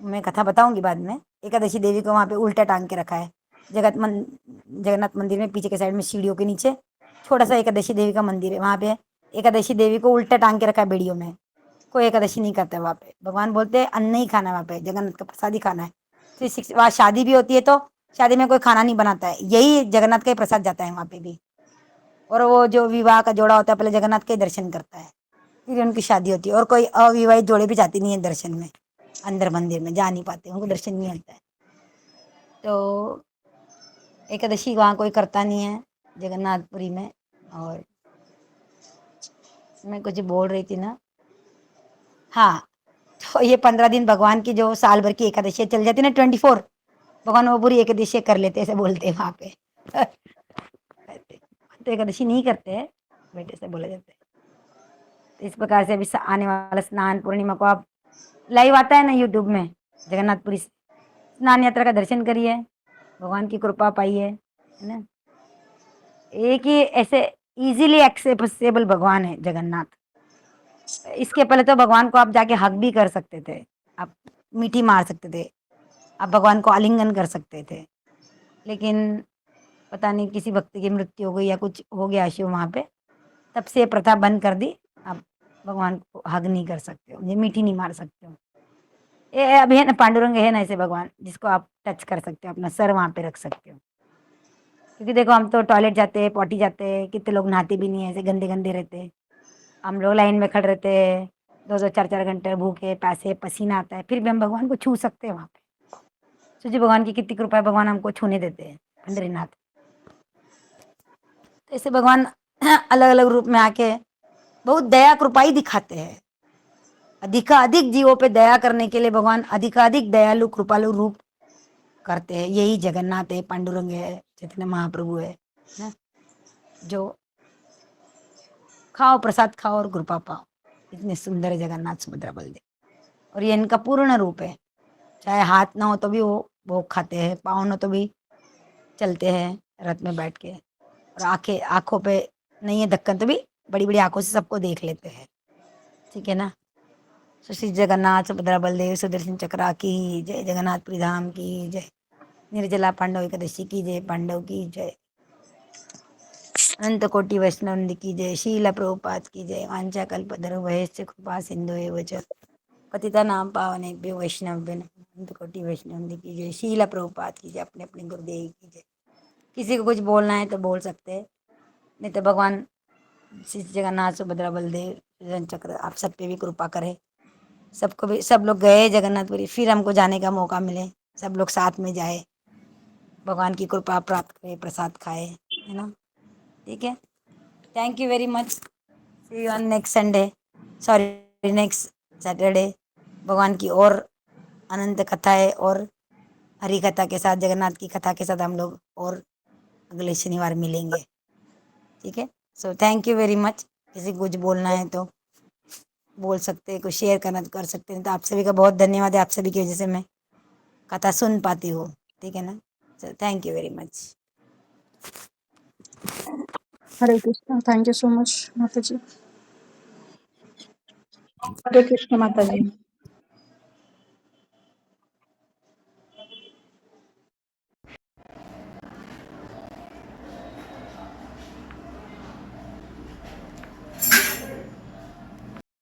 मैं कथा बताऊंगी बाद में। एकादशी देवी को वहाँ पे उल्टा टांग के रखा है जगन्नाथ मंदिर में, पीछे के साइड में सीढ़ियों के नीचे छोटा सा एकादशी देवी का मंदिर है। वहाँ पे एकादशी देवी को उल्टा टांग के रखा है बेड़ियों में। कोई एकादशी नहीं करता है वहाँ पे। भगवान बोलते हैं अन्न ही खाना है, वहाँ पे जगन्नाथ का प्रसाद ही खाना है। तो वहाँ शादी भी होती है तो शादी में कोई खाना नहीं बनाता है, यही जगन्नाथ का ही प्रसाद जाता है वहाँ पे भी। और वो जो विवाह का जोड़ा होता है पहले जगन्नाथ के दर्शन करता है, फिर उनकी शादी होती है। और कोई अविवाहित जोड़े भी जाती नहीं है दर्शन में, अंदर मंदिर में जा नहीं पाते, उनको दर्शन नहीं होता है। तो एकादशी वहाँ कोई करता नहीं है जगन्नाथपुरी में। और मैं कुछ बोल रही थी ना, हाँ, तो ये 15 दिन भगवान की जो साल भर की एकादशी चल जाती है ना, 24, भगवान वो पूरी एकादशी कर लेते, ऐसे बोलते हैं वहाँ पे। तो एकादशी नहीं करते हैं, बेटे से बोले जाते हैं। तो इस प्रकार से अभी आने वाला स्नान पूर्णिमा को आप लाइव आता है ना यूट्यूब में, जगन्नाथपुरी स्नान यात्रा का दर्शन करिए, भगवान की कृपा पाइए, है ना। एक ही ऐसे इजीली एक्सेसिबल भगवान है जगन्नाथ। इसके पहले तो भगवान को आप जाके हक भी कर सकते थे, आप मीठी मार सकते थे, आप भगवान को आलिंगन कर सकते थे। लेकिन पता नहीं किसी भक्त की मृत्यु हो गई या कुछ हो गया शिव वहाँ पे, तब से ये प्रथा बंद कर दी। आप भगवान को हग नहीं कर सकते हो, ये मीठी नहीं मार सकते हो। ये अभी है ना, पांडुरंग है ना ऐसे भगवान जिसको आप टच कर सकते हो, अपना सर वहाँ पे रख सकते हो। क्योंकि देखो हम तो टॉयलेट जाते हैं, पॉटी जाते हैं, कितने लोग नहाते भी नहीं है, ऐसे गंदे गंदे रहते हैं। हम लोग लाइन में खड़े रहते हैं 2-2 4-4 घंटे, भूखे प्यासे, पसीना आता है, फिर भी हम भगवान को छू सकते हैं वहाँ पे। सोचिए भगवान की कितनी कृपा है, भगवान हमको छूने देते हैं, पंडरीनाथ। तो ऐसे भगवान अलग अलग रूप में आके बहुत दया कृपा ही दिखाते हैं। अधिकाधिक जीवों पे दया करने के लिए भगवान अधिकाधिक दयालु कृपालु रूप करते हैं। यही जगन्नाथ है, पांडुरंग है, चैतन्य महाप्रभु है ना, जो खाओ प्रसाद खाओ और कृपा पाओ। इतने सुंदर है जगन्नाथ सुभद्रा बलदेव। और ये इनका पूर्ण रूप है। चाहे हाथ ना हो तो भी वो भोग खाते हैं, पाँव ना तो भी चलते हैं रथ में बैठ के। और आंखों पे नहीं है ढक्कन तो भी बड़ी बड़ी आंखों से सबको देख लेते हैं, ठीक है ना। तो श्री जगन्नाथ सुभद्रा बलदेव सुदर्शन चक्रा की जय, जगन्नाथपुरी धाम की जय, निर्जला पांडव एकादशी की जय, पांडव की जय, अनंत कोटि वैष्णव की जय, शीला प्रभुपाद की जय, वांछा कल्पतरुभ्यश्च कृपा सिंधु एव च पतितानां पावनेभ्यो वैष्णवेभ्यो नमः। अनंत कोटि वैष्णव की जय, शीला प्रभुपाद की जय, अपने अपने गुरुदेव की जय। किसी को कुछ बोलना है तो बोल सकते हैं, नहीं तो भगवान श्री जगन्नाथ सुभद्रा बलदेव सुदर्शन चक्र आप सब पे भी कृपा करे। सबको भी, सब लोग गए जगन्नाथपुरी, फिर हमको जाने का मौका मिले, सब लोग साथ में जाए, भगवान की कृपा प्राप्त करें, प्रसाद खाए, है ना। ठीक है, thank you very much. See you on next Sunday, sorry next Saturday. भगवान की और अनंत कथाएं और हरी कथा के साथ, जगन्नाथ की कथा के साथ हम लोग और अगले शनिवार मिलेंगे, ठीक है। So thank you very much. किसी को कुछ बोलना है तो बोल सकते हैं, कुछ शेयर करना तो कर सकते हैं। तो आप सभी का बहुत धन्यवाद है, आप सभी की वजह से मैं कथा सुन पाती हूँ, ठीक है ना। So thank you very much. Hare Krishna, thank you so much माता जी। हरे कृष्ण माता जी।